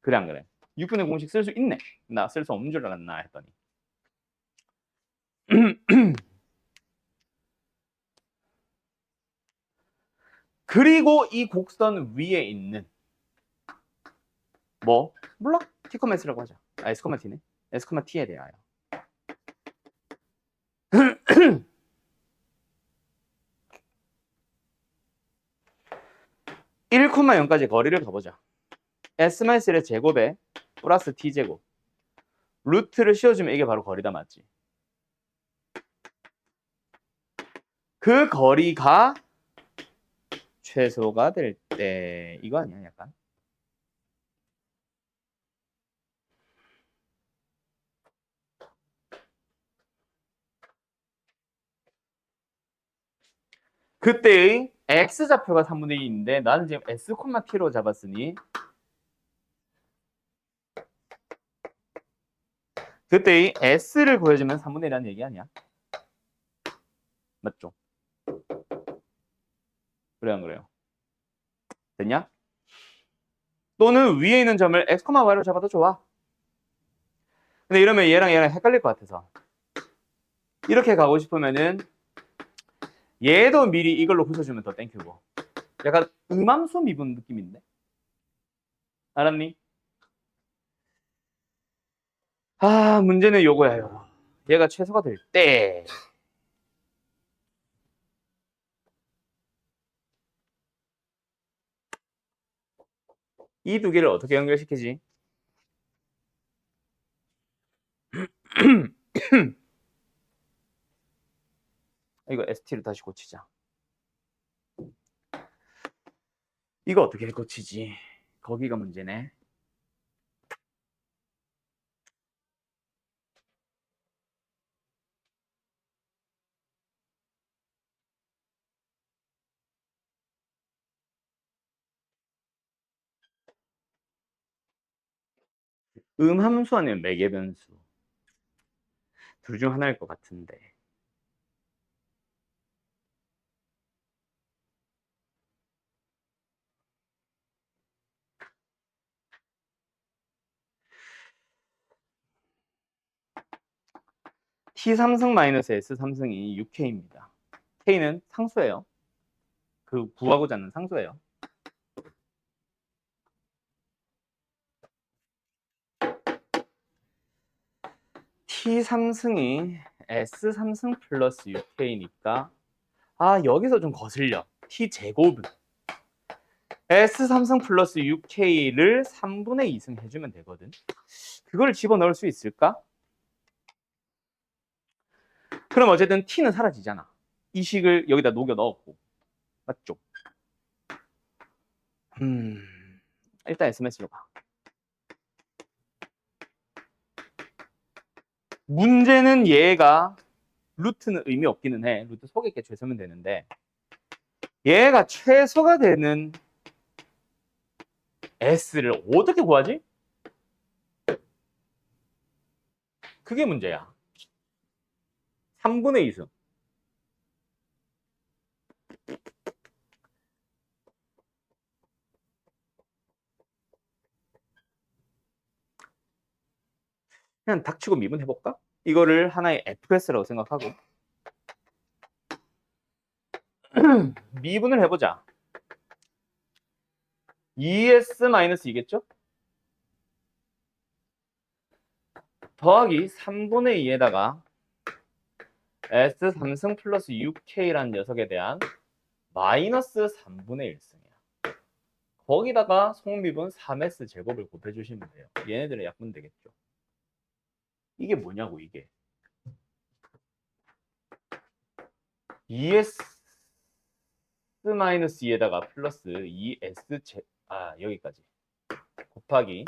그래 안 그래? 6분의 공식 쓸 수 있네. 나 쓸 수 없는 줄 알았나 했더니. 그리고 이 곡선 위에 있는 뭐? 몰라? T, S라고 하자. 아, S, T네. S, T에 대하여. 1,0까지 거리를 가보자. S-1의 제곱에 플러스 T제곱. 루트를 씌워주면 이게 바로 거리다 맞지? 그 거리가 최소가 될 때 이거 아니야 약간? 그때의 X좌표가 3분의 2인데 나는 지금 S, T로 잡았으니 그때의 S를 구해주면 3분의 1이라는 얘기 아니야? 맞죠? 그래 안 그래요? 됐냐? 또는 위에 있는 점을 X, Y로 잡아도 좋아. 근데 이러면 얘랑 헷갈릴 것 같아서 이렇게 가고 싶으면은 얘도 미리 이걸로 붙여주면 더 땡큐고 약간 음함수 미분 느낌인데 알았니? 아 문제는 요거야요. 얘가 최소가 될 때 이 두 개를 어떻게 연결시키지? 이거 ST로 다시 고치자. 이거 어떻게 고치지? 거기가 문제네. 음함수 아니면 매개변수 둘 중 하나일 것 같은데 T3승 마이너스 S3승이 6K입니다. K는 상수예요. 그 구하고자 하는 상수예요. T3승이 S3승 플러스 6K니까 아 여기서 좀 거슬려. T제곱은 S3승 플러스 6K를 3분의 2승 해주면 되거든. 그걸 집어넣을 수 있을까? 그럼 어쨌든 T는 사라지잖아. 이 식을 여기다 녹여 넣었고. 맞죠? 일단 SMS로 가. 문제는 얘가 루트는 의미 없기는 해. 루트 속에 게 죄서면 되는데 얘가 최소가 되는 S를 어떻게 구하지? 그게 문제야. 3분의 2승. 그냥 닥치고 미분해볼까? 이거를 하나의 FS라고 생각하고 미분을 해보자. 2S-2겠죠? 더하기 3분의 2에다가 S3승 플러스 6K라는 녀석에 대한 마이너스 3분의 1승이야. 거기다가 속미분 3S 제곱을 곱해주시면 돼요. 얘네들은 약분 되겠죠. 이게 뭐냐고 이게. 2S-2에다가 플러스 2S 여기까지 곱하기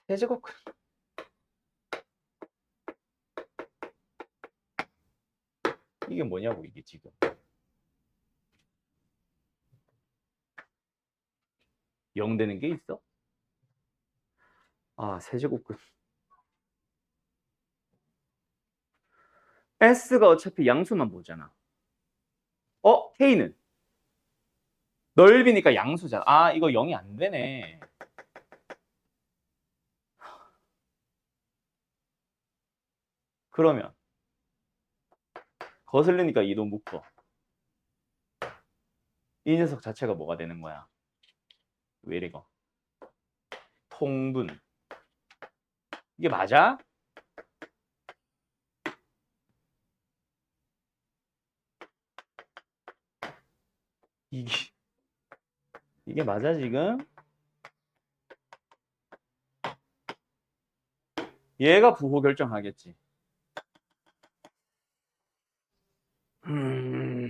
세제곱 이게 뭐냐고 이게 지금. 0 되는 게 있어? 세제곱근 S가 어차피 양수만 보잖아. K는? 넓이니까 양수잖아. 아, 이거 0이 안 되네. 그러면 거슬리니까 2도 묶어. 이 녀석 자체가 뭐가 되는 거야? 왜 이래가? 통분. 이게 맞아? 이게, 이게 맞아, 지금? 얘가 부호 결정하겠지. 음,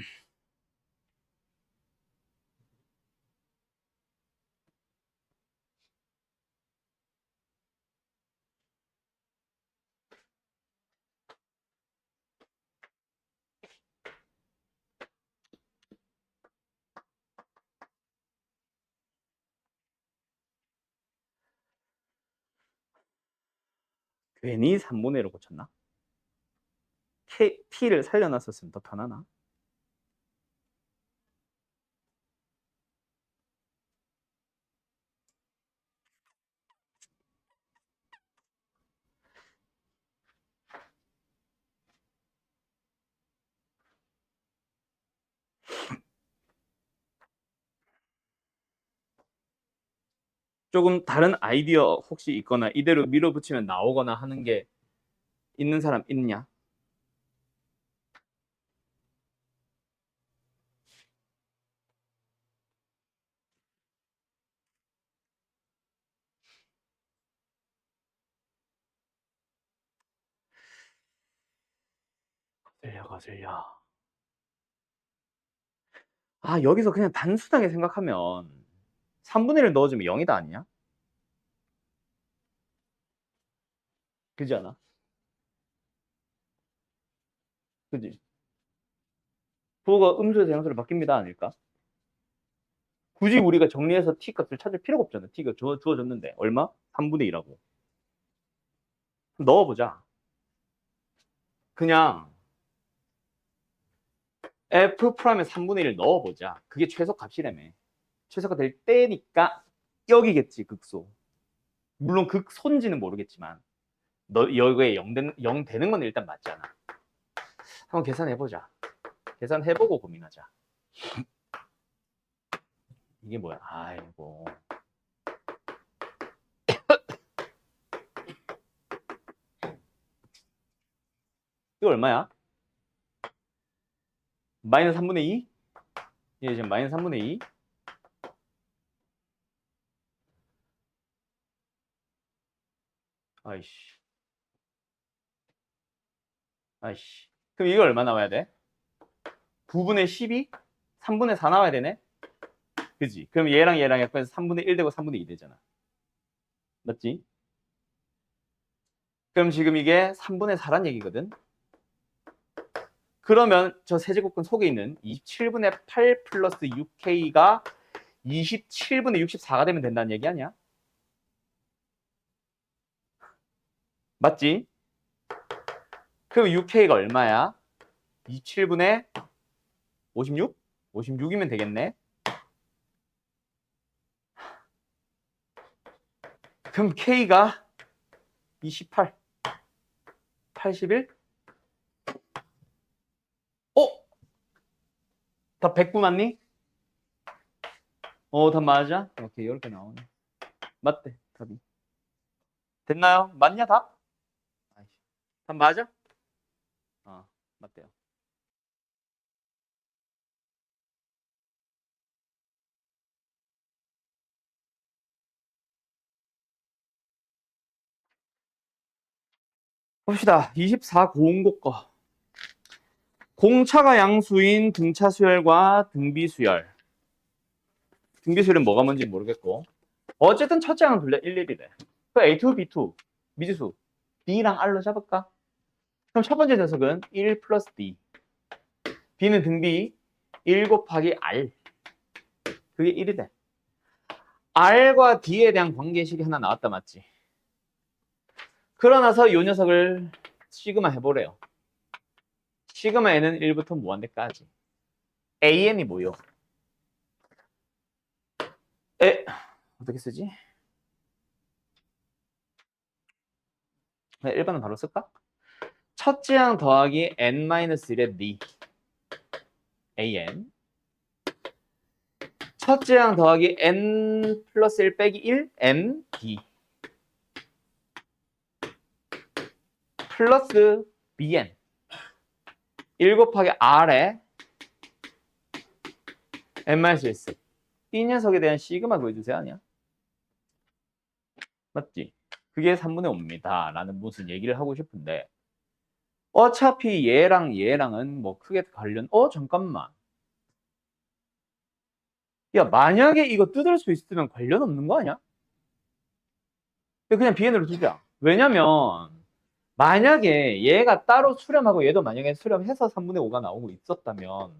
괜히 3분의 1로 고쳤나? T를 살려놨었으면 더 편하나? 조금 다른 아이디어 혹시 있거나 이대로 밀어붙이면 나오거나 하는 게 있는 사람 있냐? 거슬려. 아, 여기서 그냥 단순하게 생각하면 3분의 1을 넣어주면 0이다 아니냐? 그지 않아? 그지? 부호가 음수에서 양수로 바뀝니다 아닐까? 굳이 우리가 정리해서 t 값을 찾을 필요가 없잖아. t가 주어졌는데 얼마? 3분의 2라고. 넣어보자. 그냥 f'의 3분의 1을 넣어보자. 그게 최소값이라며. 최소가 될 때니까 여기겠지, 극소. 물론 극소인지는 모르겠지만 너 여기에 0 되는 건 일단 맞잖아. 한번 계산해보자. 계산해보고 고민하자. 이게 뭐야? 아이고. 이거 얼마야? 마이너스 3분의 2? 예, 지금 마이너스 3분의 2? 아이씨. 아이씨. 그럼 이거 얼마 나와야 돼? 9분의 12? 3분의 4 나와야 되네? 그지? 그럼 얘랑 약분해서 3분의 1 되고 3분의 2 되잖아. 맞지? 그럼 지금 이게 3분의 4란 얘기거든? 그러면 저 세제곱근 속에 있는 27분의 8 플러스 6K가 27분의 64가 되면 된다는 얘기 아니야? 맞지? 그럼 6K가 얼마야? 27분의 56? 56이면 되겠네? 그럼 K가 28, 81? 답 109 맞니? 답 맞아? 오케이, 이렇게 나오네. 맞대, 답이. 됐나요? 맞냐, 답? 답 맞아? 맞대요. 봅시다. 24 고응고 거. 공차가 양수인 등차 수열과 등비 수열. 등비 수열은 뭐가 뭔지 모르겠고. 어쨌든 첫째 항은 둘레 1, 1이래. 그 A2, B2, 미지수. D랑 R로 잡을까? 그럼 첫 번째 녀석은 1 플러스 D. B는 등비 1 곱하기 R. 그게 1이 돼. R과 D에 대한 관계식이 하나 나왔다, 맞지? 그러나서 이 녀석을 시그마 해보래요. 시그마 n은 1부터 무한대까지. an이 뭐요? 어떻게 쓰지? 네, 1번은 바로 쓸까? 첫째 항 더하기 n-1의 d an. 첫째 항 더하기 n 플러스 1 빼기 1 n d 플러스 bn 1 곱하기 r에 n-1 이 녀석에 대한 시그마 구해주세요. 아니야? 맞지? 그게 3분의 5입니다 라는 무슨 얘기를 하고 싶은데 어차피 얘랑 얘랑은 뭐 크게 관련 잠깐만 야 만약에 이거 뜯을 수 있으면 관련 없는 거 아니야? 그냥 bn으로 두자. 왜냐면 만약에 얘가 따로 수렴하고 얘도 만약에 수렴해서 3분의 5가 나오고 있었다면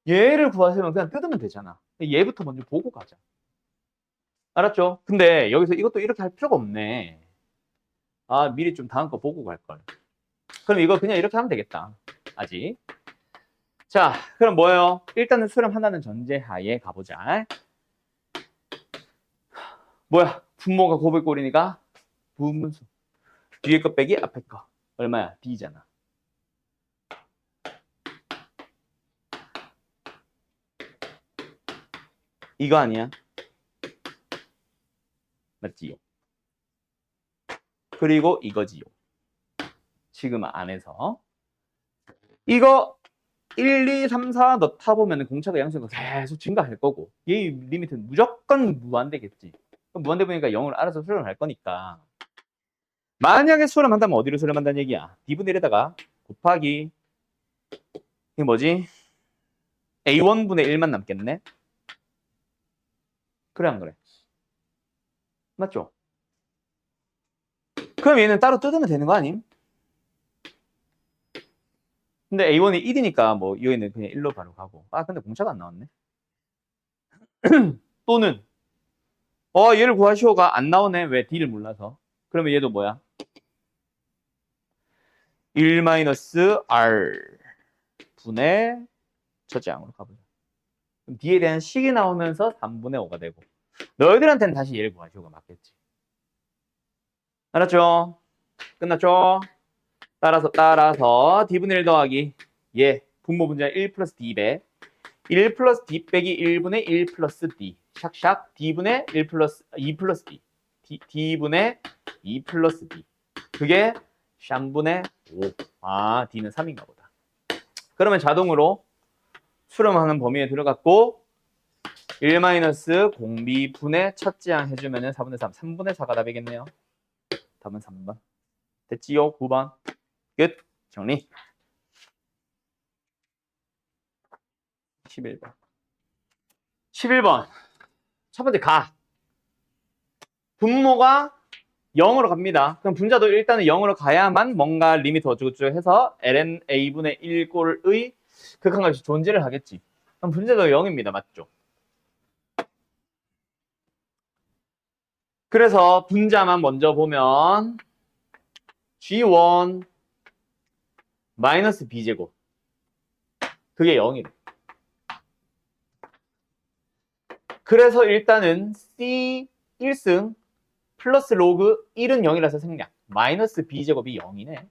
얘를 구하시면 그냥 뜯으면 되잖아. 얘부터 먼저 보고 가자. 알았죠? 근데 여기서 이것도 이렇게 할 필요가 없네. 아 미리 좀 다음 거 보고 갈걸. 그럼 이거 그냥 이렇게 하면 되겠다. 아직. 자 그럼 뭐예요? 일단은 수렴한다는 전제하에 가보자. 뭐야? 분모가 고불꼴이니까 분문수. 뒤에 거 빼기 앞에 거. 얼마야? D잖아. 이거 아니야? 맞지요? 그리고 이거지요. 지금 안에서. 이거 1, 2, 3, 4 넣다 보면 공차가 양수가 계속 증가할 거고 얘 리미트는 무조건 무한대겠지. 무한대 보니까 0을 알아서 수렴할 거니까 만약에 수렴한다면 어디로 수렴한다는 얘기야? D분의 1에다가 곱하기 이게 뭐지? A1분의 1만 남겠네? 그래 안 그래? 맞죠? 그럼 얘는 따로 뜯으면 되는 거 아님? 근데 A1이 1이니까 뭐 여기는 그냥 1로 바로 가고 근데 공차가 안 나왔네. 또는 얘를 구하시오가 안 나오네. 왜? D를 몰라서. 그러면 얘도 뭐야? 1-R 분의 첫째 항으로 가보자. 그럼 D에 대한 식이 나오면서 3분의 5가 되고 너희들한테는 다시 얘를 구하시오가 맞겠지. 알았죠? 끝났죠? 따라서 D분의 1 더하기 분모 분자 1 플러스 D배 1 플러스 D 빼기 1분의 1 플러스 D 샥샥 D분의 1 플러스 2 플러스 D D분의 2 플러스 D 그게 샹분의 5. D는 3인가 보다. 그러면 자동으로 수렴하는 범위에 들어갔고 1-공비분의 첫째 항 해주면 4분의 3, 3분의 4가 답이겠네요. 답은 3번. 됐지요? 9번. 끝. 정리. 11번. 11번. 첫 번째 가. 분모가 0으로 갑니다. 그럼 분자도 일단은 0으로 가야만 뭔가 리미트 어쩌고저쩌고 해서 ln a분의 1꼴의 극한값이 존재를 하겠지. 그럼 분자도 0입니다. 맞죠? 그래서 분자만 먼저 보면 G1 마이너스 B제곱 그게 0이래. 그래서 일단은 C 1승 플러스 로그 1은 0이라서 생략. 마이너스 B제곱이 0이네.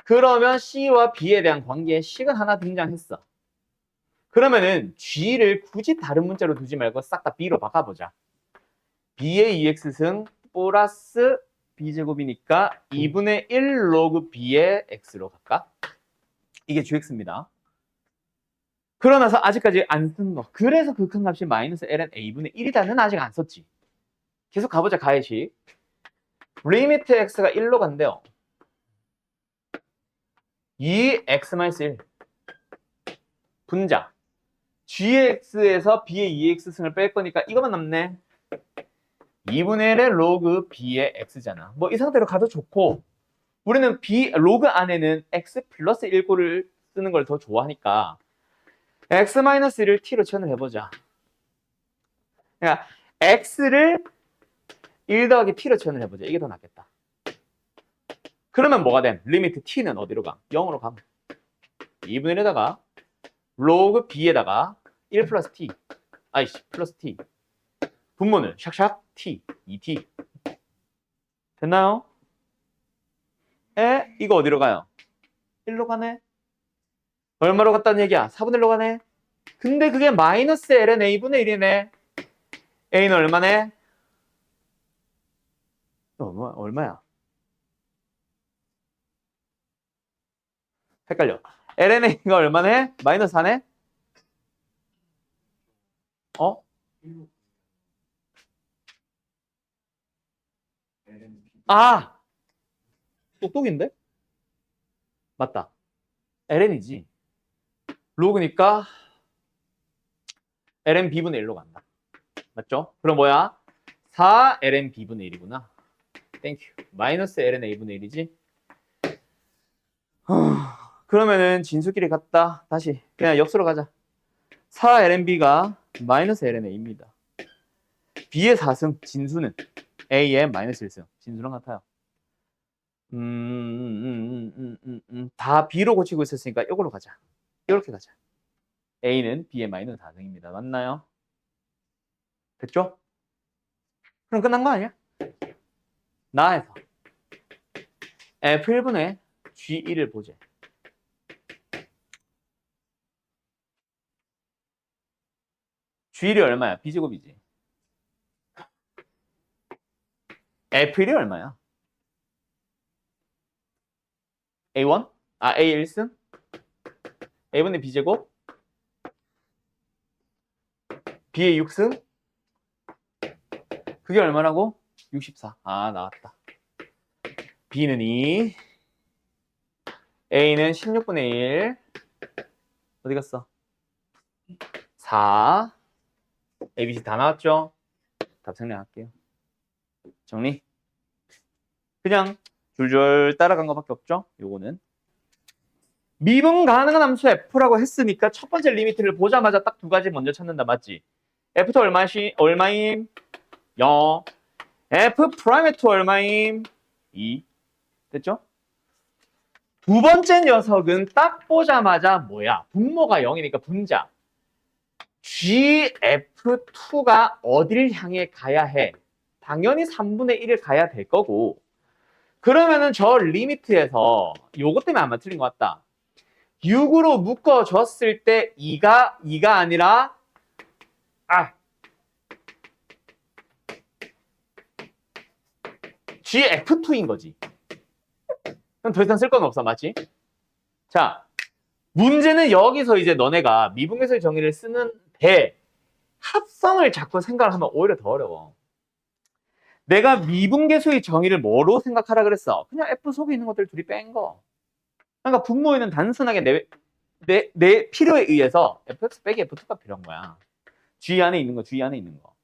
그러면 C와 B에 대한 관계에 식은 하나 등장했어. 그러면은 G를 굳이 다른 문자로 두지 말고 싹 다 B로 바꿔보자. B의 2x승 플러스 B제곱이니까 2분의 1 로그 B의 X로 갈까? 이게 GX입니다. 그러면서 아직까지 안 쓴 거. 그래서 극한값이 마이너스 ln a분의 1이다는 아직 안 썼지. 계속 가보자. 가해식. 리미트 x가 1로 간대요. 2x-1 분자 gx에서 b의 2x승을 뺄 거니까 이것만 남네. 2분의 1의 로그 b의 x잖아. 뭐 이 상태로 가도 좋고 우리는 b 로그 안에는 x 플러스 1꼴을 쓰는 걸 더 좋아하니까 x-1을 t로 치환을 해보자. 그러니까 x를 1 더하기 t로 치환을 해보자. 이게 더 낫겠다. 그러면 뭐가 됨? 리미트 t는 어디로 가? 0으로 가면. 2분의 1에다가 로그 b에다가 1 플러스 t 아이씨 플러스 t 분모는 샥샥 t 2t 됐나요? 이거 어디로 가요? 1로 가네. 얼마로 갔다는 얘기야? 4분의 1로 가네. 근데 그게 마이너스 ln a분의 1이네. a는 얼마네? 얼마야? 헷갈려. ln a가 얼마네? 마이너스 4네? 어? 아! 똑똑인데? 맞다. ln이지. 로그니까 ln b분의 1로 간다. 맞죠? 그럼 뭐야? 4 ln b분의 1이구나. 땡큐. 마이너스 ln a분의 1이지. 그러면은 진수끼리 같다. 다시 그냥 역수로 가자. 4 ln b가 마이너스 ln a입니다. b의 4승 진수는 a의 마이너스 1승 진수랑 같아요. 다 b로 고치고 있었으니까 이걸로 가자. 이렇게 가자. a는 b의 마이너스 4승입니다. 맞나요? 됐죠? 그럼 끝난 거 아니야? 나에서 f1분의 g1을 보재. g1이 얼마야? b제곱이지. f1이 얼마야? a1? 아, a1승? a분의 b제곱? b의 6승? 그게 얼마라고? 64. 아, 나왔다. b는 2. a는 16분의 1. 어디 갔어? 4. a, b, c 다 나왔죠? 답 생략할게요. 정리. 그냥 줄줄 따라간 것밖에 없죠? 요거는. 미분 가능한 함수 f라고 했으니까 첫 번째 리미트를 보자마자 딱 두 가지 먼저 찾는다. 맞지? f2 얼마임? 0. f 프라임2 얼마임? 2. 됐죠? 두 번째 녀석은 딱 보자마자 뭐야? 분모가 0이니까 분자. gf2가 어디를 향해 가야 해? 당연히 3분의 1을 가야 될 거고. 그러면은 저 리미트에서 요것 때문에 아마 틀린 것 같다. 6으로 묶어줬을 때 2가 아니라 gf2인 거지. 그럼 더 이상 쓸 건 없어. 맞지? 자, 문제는 여기서 이제 너네가 미분계수의 정의를 쓰는데 합성을 자꾸 생각을 하면 오히려 더 어려워. 내가 미분계수의 정의를 뭐로 생각하라 그랬어? 그냥 f 속에 있는 것들 둘이 뺀 거. 그러니까 분모에는 단순하게 내 필요에 의해서 fx 빼기 f2가 필요한 거야. g 안에 있는 거, g 안에 있는 거.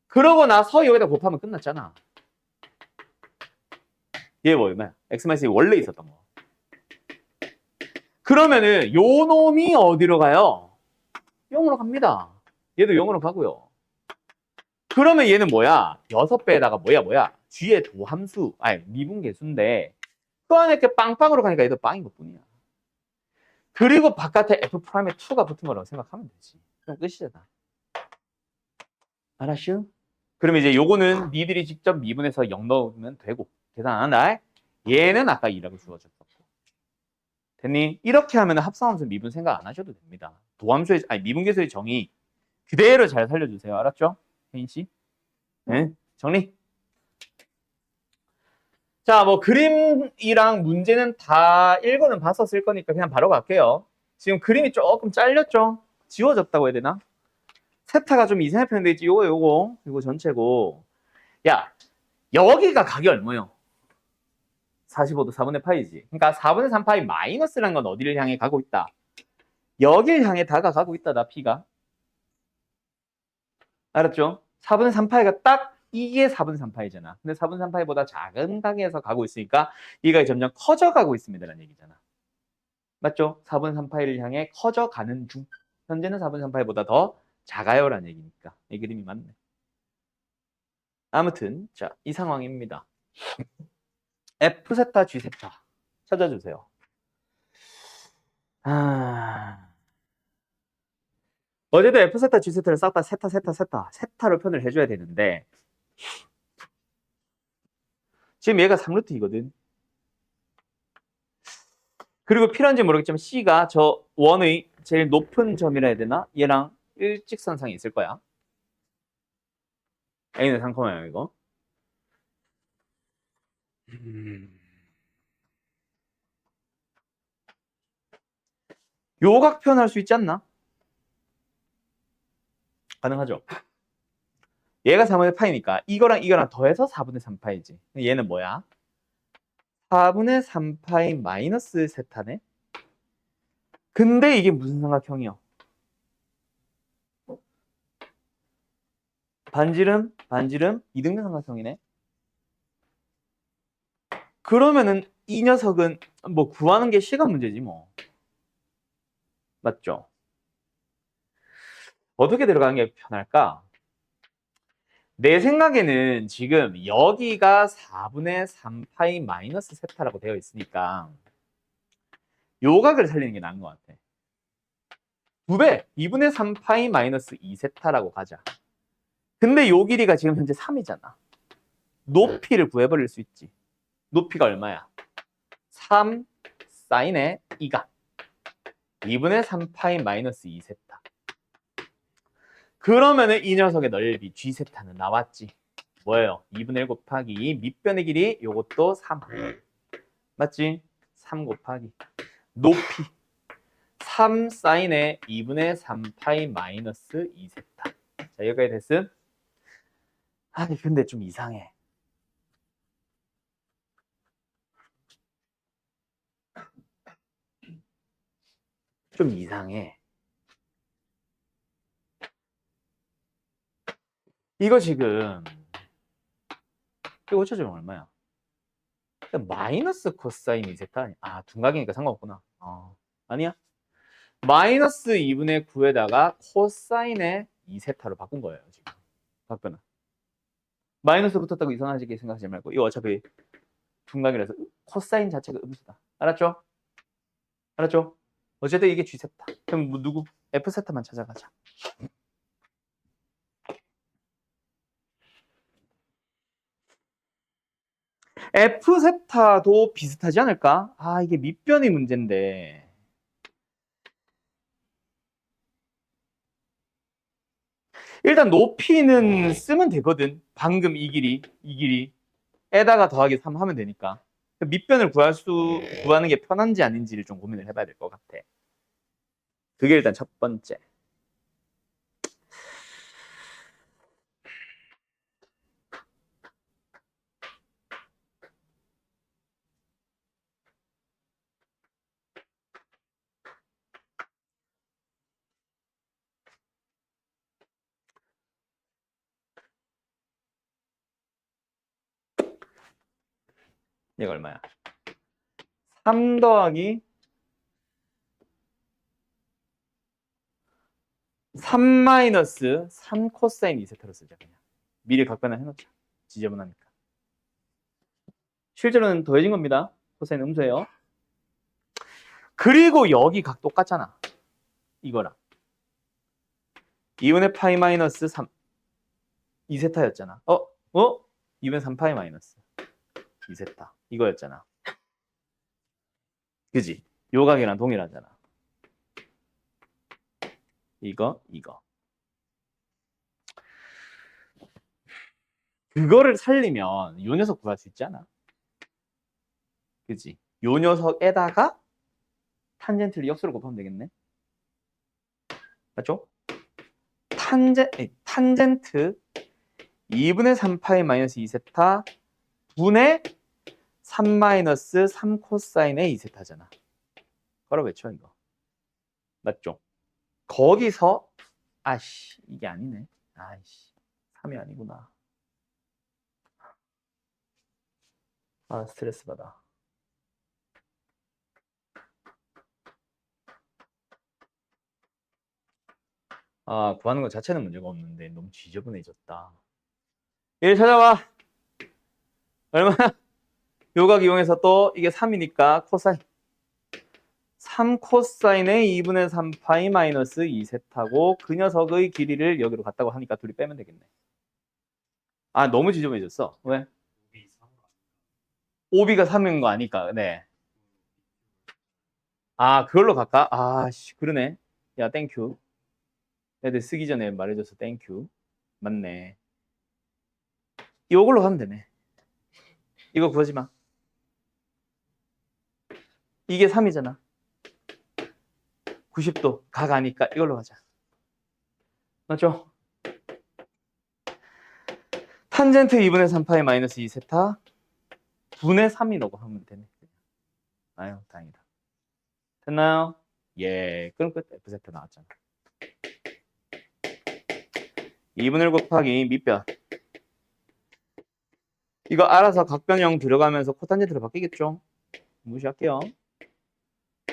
그러고 나서 여기다 곱하면 끝났잖아. 얘 뭐 얼마야? x-1 원래 있었던 거. 그러면은 요 놈이 어디로 가요? 0으로 갑니다. 얘도 0으로 가고요. 그러면 얘는 뭐야? 6배에다가 뭐야? g의 도함수, 아니 미분계수인데 그 안에 이렇게 빵빵으로 가니까 얘도 빵인 것 뿐이야. 그리고 바깥에 f'의 2가 붙은 거라고 생각하면 되지. 그럼 끝이잖아. 알았슈? 그러면 이제 요거는 니들이 직접 미분해서 0 넣으면 되고 계산 안 한다. 얘는 아까 2라고 주어졌었고. 됐니? 이렇게 하면 합성함수 미분 생각 안 하셔도 됩니다. 도함수의, 아니 미분계수의 정의 그대로 잘 살려주세요. 알았죠? 혜인 씨? 네? 정리? 자, 뭐 그림이랑 문제는 다 읽어는 봤었을 거니까 그냥 바로 갈게요. 지금 그림이 조금 잘렸죠? 지워졌다고 해야 되나? 세타가 좀 이상하게 표현되어 있지. 요거 전체고. 야, 여기가 각이 얼마요? 45도 4분의 파이지. 그러니까 4분의 3 파이 마이너스라는 건 어디를 향해 가고 있다? 여길 향해 다가가고 있다, 나 P가. 알았죠? 4분의 3 파이가 딱 이게 4분의 3 파이잖아. 근데 4분의 3 파이보다 작은 가게에서 가고 있으니까 이 가게 점점 커져가고 있습니다라는 얘기잖아. 맞죠? 4분의 3 파이를 향해 커져가는 중. 현재는 4분의 3 파이보다 더 작아요라는 얘기니까. 이 그림이 맞네. 아무튼 자, 이 상황입니다. F 세타, G 세타 찾아주세요. 아... 어제도 F 세타, G 세타를 싹 다 세타로 표현을 해줘야 되는데 지금 얘가 3루트이거든. 그리고 필요한지 모르겠지만 C가 저 원의 제일 높은 점이라 해야 되나? 얘랑 일직선상에 있을 거야. A는 상콤해요, 이거. 요각 표현할 수 있지 않나? 가능하죠. 얘가 4분의 파이니까 이거랑 이거랑 더해서 4분의 3파이지. 얘는 뭐야? 4분의 3파이 마이너스 세타네? 근데 이게 무슨 삼각형이요? 반지름, 이등변 삼각형이네? 그러면은 이 녀석은 뭐 구하는 게 시간 문제지 뭐. 맞죠? 어떻게 들어가는 게 편할까? 내 생각에는 지금 여기가 4분의 3파이 마이너스 세타라고 되어 있으니까 요각을 살리는 게 나은 것 같아. 2배, 2분의 3파이 마이너스 2세타라고 가자. 근데 요 길이가 지금 현재 3이잖아. 높이를 구해버릴 수 있지. 높이가 얼마야? 3 사인의 2가 2분의 3파이 마이너스 2세타. 그러면은 이 녀석의 넓이 G세타는 나왔지. 뭐예요? 2분의 1 곱하기 밑변의 길이 요것도 3. 맞지? 3 곱하기 높이 3 사인의 2분의 3파이 마이너스 2세타. 자, 여기까지 됐음? 아니 근데 좀 이상해. 좀 이상해. 이거 지금 이거 고쳐주면 얼마야? 마이너스 코사인 2세타? 아, 둔각이니까 상관없구나. 아니야? 마이너스 2분의 9에다가 코사인의 2세타로 바꾼 거예요, 지금. 바꾸나. 마이너스 붙었다고 이상하게 생각하지 말고, 이거 어차피 둔각이라서 코사인 자체가 음수다. 알았죠? 알았죠? 어쨌든 이게 G세타. 그럼 뭐 누구? F세타만 찾아가자. F세타도 비슷하지 않을까? 아, 이게 밑변이 문제인데. 일단 높이는 쓰면 되거든. 방금 이 길이. 에다가 더하기 3 하면 되니까. 밑변을 구하는 게 편한지 아닌지를 좀 고민을 해봐야 될 것 같아. 그게 일단 첫 번째. 얘가 얼마야? 3 더하기 3 마이너스 3 코사인 2세타로 쓰자. 그냥. 미리 각변을 해놓자. 지저분하니까. 실제로는 더해진 겁니다. 코사인 음수예요. 그리고 여기 각 똑같잖아. 이거랑. 2분의 파이 마이너스 3 2세타였잖아. 2분의 3파이 마이너스 2세타. 이거였잖아. 그지? 요 각이랑 동일하잖아. 이거. 그거를 살리면 요 녀석 구할 수 있잖아. 그지? 요 녀석에다가 탄젠트를 역수로 곱하면 되겠네. 맞죠? 탄젠트 2분의 3파이 마이너스 2세타 분의 3 마이너스 3 코사인의 2세타잖아. 바로 외쳐 이거. 맞죠? 거기서 아씨 이게 아니네. 아이씨 3이 아니구나. 아 스트레스 받아. 아 구하는 것 자체는 문제가 없는데 너무 지저분해졌다. 얘 찾아봐. 얼마나? 요각 이용해서 또 이게 3이니까 코사인 3 코사인의 2분의 3 파이 마이너스 2세타고 그 녀석의 길이를 여기로 갔다고 하니까 둘이 빼면 되겠네. 아, 너무 지저분해졌어. 왜? OB가 3인 거 아니까. 네. 아, 그걸로 갈까? 아, 씨, 그러네. 야, 땡큐. 애들 쓰기 전에 말해줘서 땡큐. 맞네. 이걸로 가면 되네. 이거 구하지 마. 이게 3이잖아. 90도 가가니까 이걸로 가자. 맞죠? 탄젠트 2분의 3파이 마이너스 2세타 분의 3이라고 하면 되네. 아유, 다행이다. 됐나요? 예, 그럼 끝. F세타 나왔잖아. 2분의 1 곱하기 밑변. 이거 알아서 각변형 들어가면서 코탄젠트로 바뀌겠죠? 무시할게요.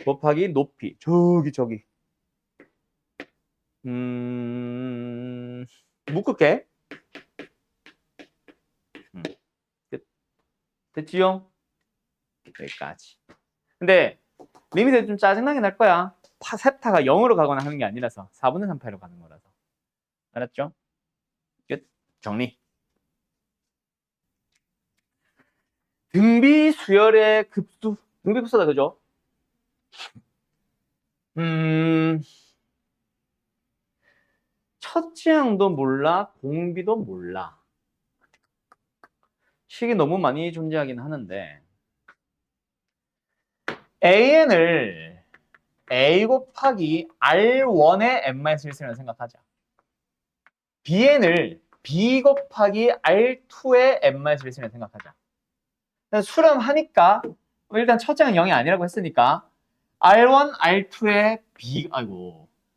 곱하기 높이. 저기. 묶을게. 끝. 됐지요? 여기까지. 근데 리미트 좀 짜증나게 날 거야. 세타가 0으로 가거나 하는 게 아니라서 4분의 3파이로 가는 거라서. 알았죠? 끝. 정리. 등비 수열의 급수. 등비 급수다, 그죠? 첫째 항도 몰라, 공비도 몰라. 식이 너무 많이 존재하긴 하는데 AN을 A 곱하기 R1의 n-1이라고 생각하자. BN을 B 곱하기 R2의 n-1이라고 생각하자. 수렴하니까 일단 첫째는 0이 아니라고 했으니까 R1, R2의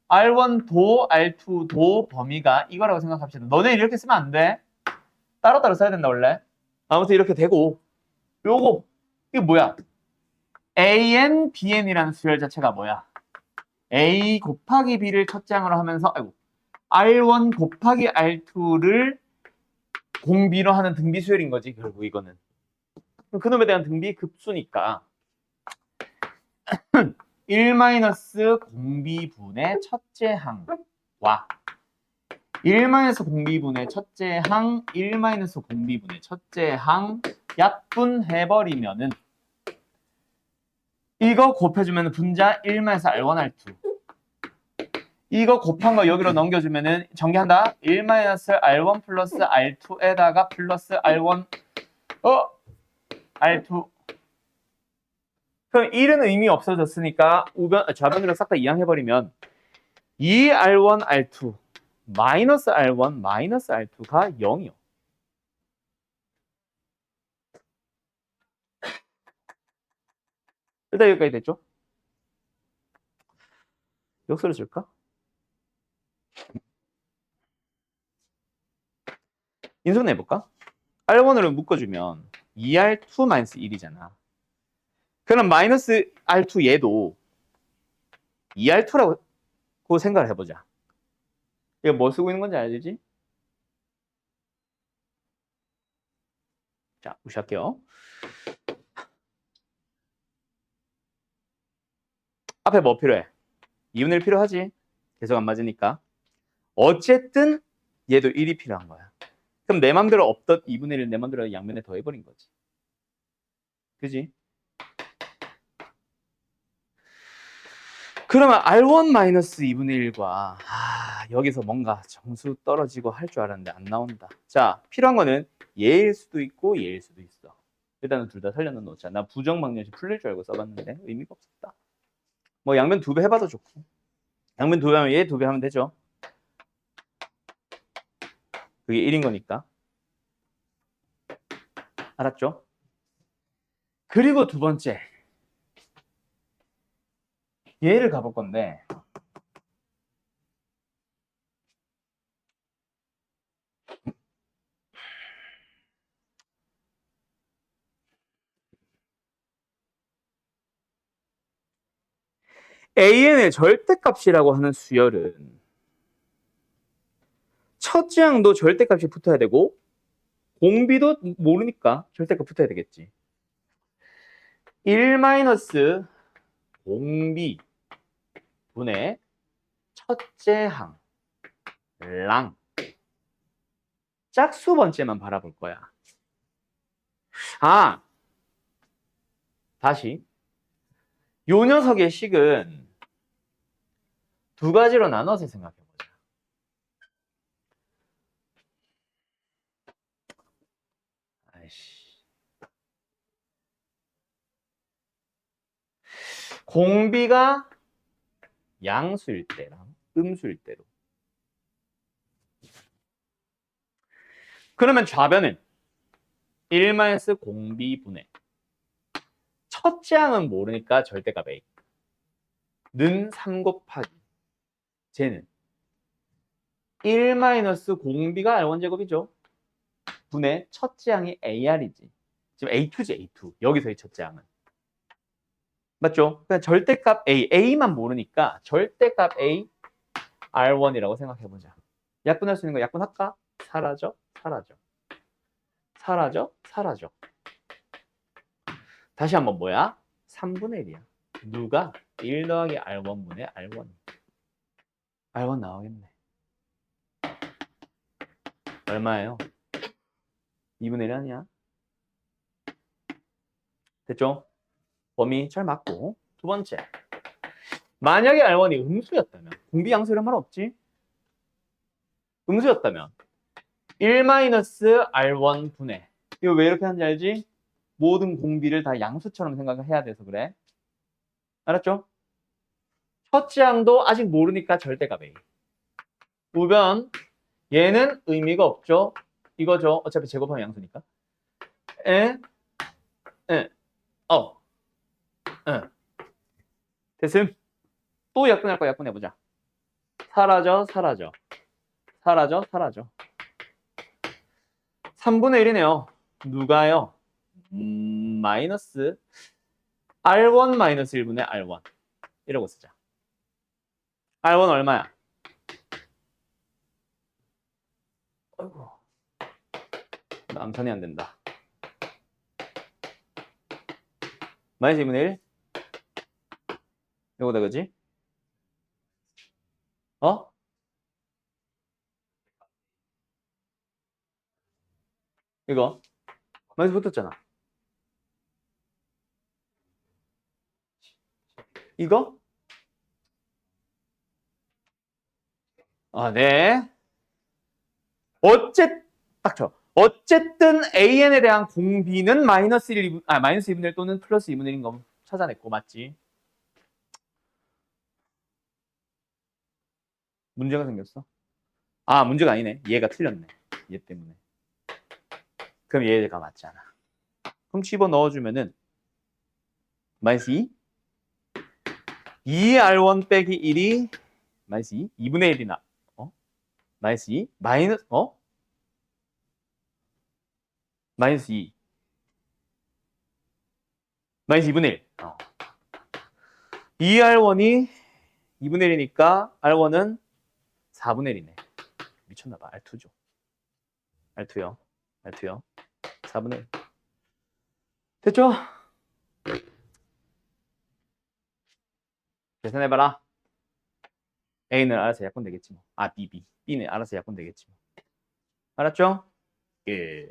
R1 도, R2 도 범위가 이거라고 생각합시다. 너네 이렇게 쓰면 안 돼. 따로따로 써야 된다 원래. 아무튼 이렇게 되고 요거 이게 뭐야? AN, BN이라는 수열 자체가 뭐야? A 곱하기 B를 첫째 항으로 하면서 R1 곱하기 R2를 공비로 하는 등비 수열인 거지 결국 이거는. 그놈에 대한 등비 급수니까 1-공비분의 첫째 항과 1-공비분의 첫째 항, 1-공비분의 첫째 항 약분해버리면은 이거 곱해주면 분자 1-R1R2 이거 곱한 거 여기로 넘겨주면은 전개한다. 1-R1 플러스 R2에다가 플러스 R1 R2 그럼 1은 의미 없어졌으니까 좌변으로 싹 다 이항해버리면 2R1 R2 마이너스 R1 마이너스 R2가 0이요. 일단 여기까지 됐죠? 역수를 줄까? 인수분해해볼까? R1으로 묶어주면 2R2 마이너스 1이잖아. 그럼 마이너스 R2 얘도 2R2라고 생각을 해보자. 이거 뭐 쓰고 있는 건지 알지? 자, 무시할게요. 앞에 뭐 필요해? 2분의 1 필요하지? 계속 안 맞으니까. 어쨌든 얘도 1이 필요한 거야. 그럼 내 맘대로 없던 2분의 1을 내 맘대로 양면에 더해버린 거지. 그지? 그러면 R1-2분의 1과 여기서 뭔가 점수 떨어지고 할 줄 알았는데 안 나온다. 자, 필요한 거는 얘일 수도 있고 얘일 수도 있어. 일단은 둘 다 살려놓 놓자. 나 부정방정식 풀릴 줄 알고 써봤는데 의미가 없었다. 뭐 양면 2배 해봐도 좋고. 양면 2배 하면 얘 2배 하면 되죠. 그게 1인 거니까. 알았죠? 그리고 두 번째. 얘를 가볼 건데 AN의 절대값이라고 하는 수열은 첫째 항도 절대값이 붙어야 되고 공비도 모르니까 절대값 붙어야 되겠지. 1-공비분의 공비 분의 첫째 항랑 짝수 번째만 바라볼 거야. 아, 다시. 요 녀석의 식은 두 가지로 나눠서 생각해 보자. 아이씨. 공비가 양수일 때랑 음수일 때로. 그러면 좌변은 1-공비분의 첫째 항은 모르니까 절대값 A 는 3 곱하기 쟤는 1-공비가 R1제곱이죠. 분의 첫째 항이 AR이지. 지금 A2지 A2. 여기서의 첫째 항은. 맞죠? 그냥 절대값 A, A만 모르니까 절대값 A R1이라고 생각해보자. 약분할 수 있는 거 약분할까? 사라져, 사라져. 사라져, 사라져. 다시 한번 뭐야? 3분의 1이야. 누가? 1 더하기 R1분의 R1. R1 나오겠네. 얼마예요? 2분의 1 아니야? 됐죠? 범위 잘 맞고. 두 번째. 만약에 R1이 음수였다면, 공비양수란 말 없지? 음수였다면 1-R1 분의, 이거 왜 이렇게 하는지 알지? 모든 공비를 다 양수처럼 생각을 해야 돼서 그래. 알았죠? 첫째 항도 아직 모르니까 절대값 A. 우변, 얘는 의미가 없죠? 이거죠. 어차피 제곱하면 양수니까. 에, 됐음. 또 약분할 거 약분해보자. 사라져, 사라져. 사라져, 사라져. 3분의 1이네요. 누가요? 마이너스 R1 마이너스 1분의 R1. 이러고 쓰자. R1 얼마야? 아이고. 암산이 안 된다. 마이너스 2분의 1? 이거다, 그지? 어? 이거. 마이너스 붙었잖아. 이거? 아, 네. 어쨌든 AN에 대한 공비는 마이너스 2분의 1 또는 플러스 2분의 1인 거 찾아냈고, 맞지? 문제가 생겼어? 아, 문제가 아니네. 얘가 틀렸네. 얘 때문에. 그럼 얘가 맞잖아. 그럼 집어 넣어주면은 마이너스 2? 2R1 빼기 1이 마이너스 2? 2분의 1이나 마이너스 2? 마이너스 2. 마이너스 2분의 1. 2R1이 2분의 1이니까 R1은 4분의 1이네. 미쳤나봐. R2죠. R2요. R2요. 4분의 1. 됐죠? 계산해봐라. A는 알아서 약분 되겠지 뭐. 아, B는 알아서 약분 되겠지 뭐. 알았죠? 예.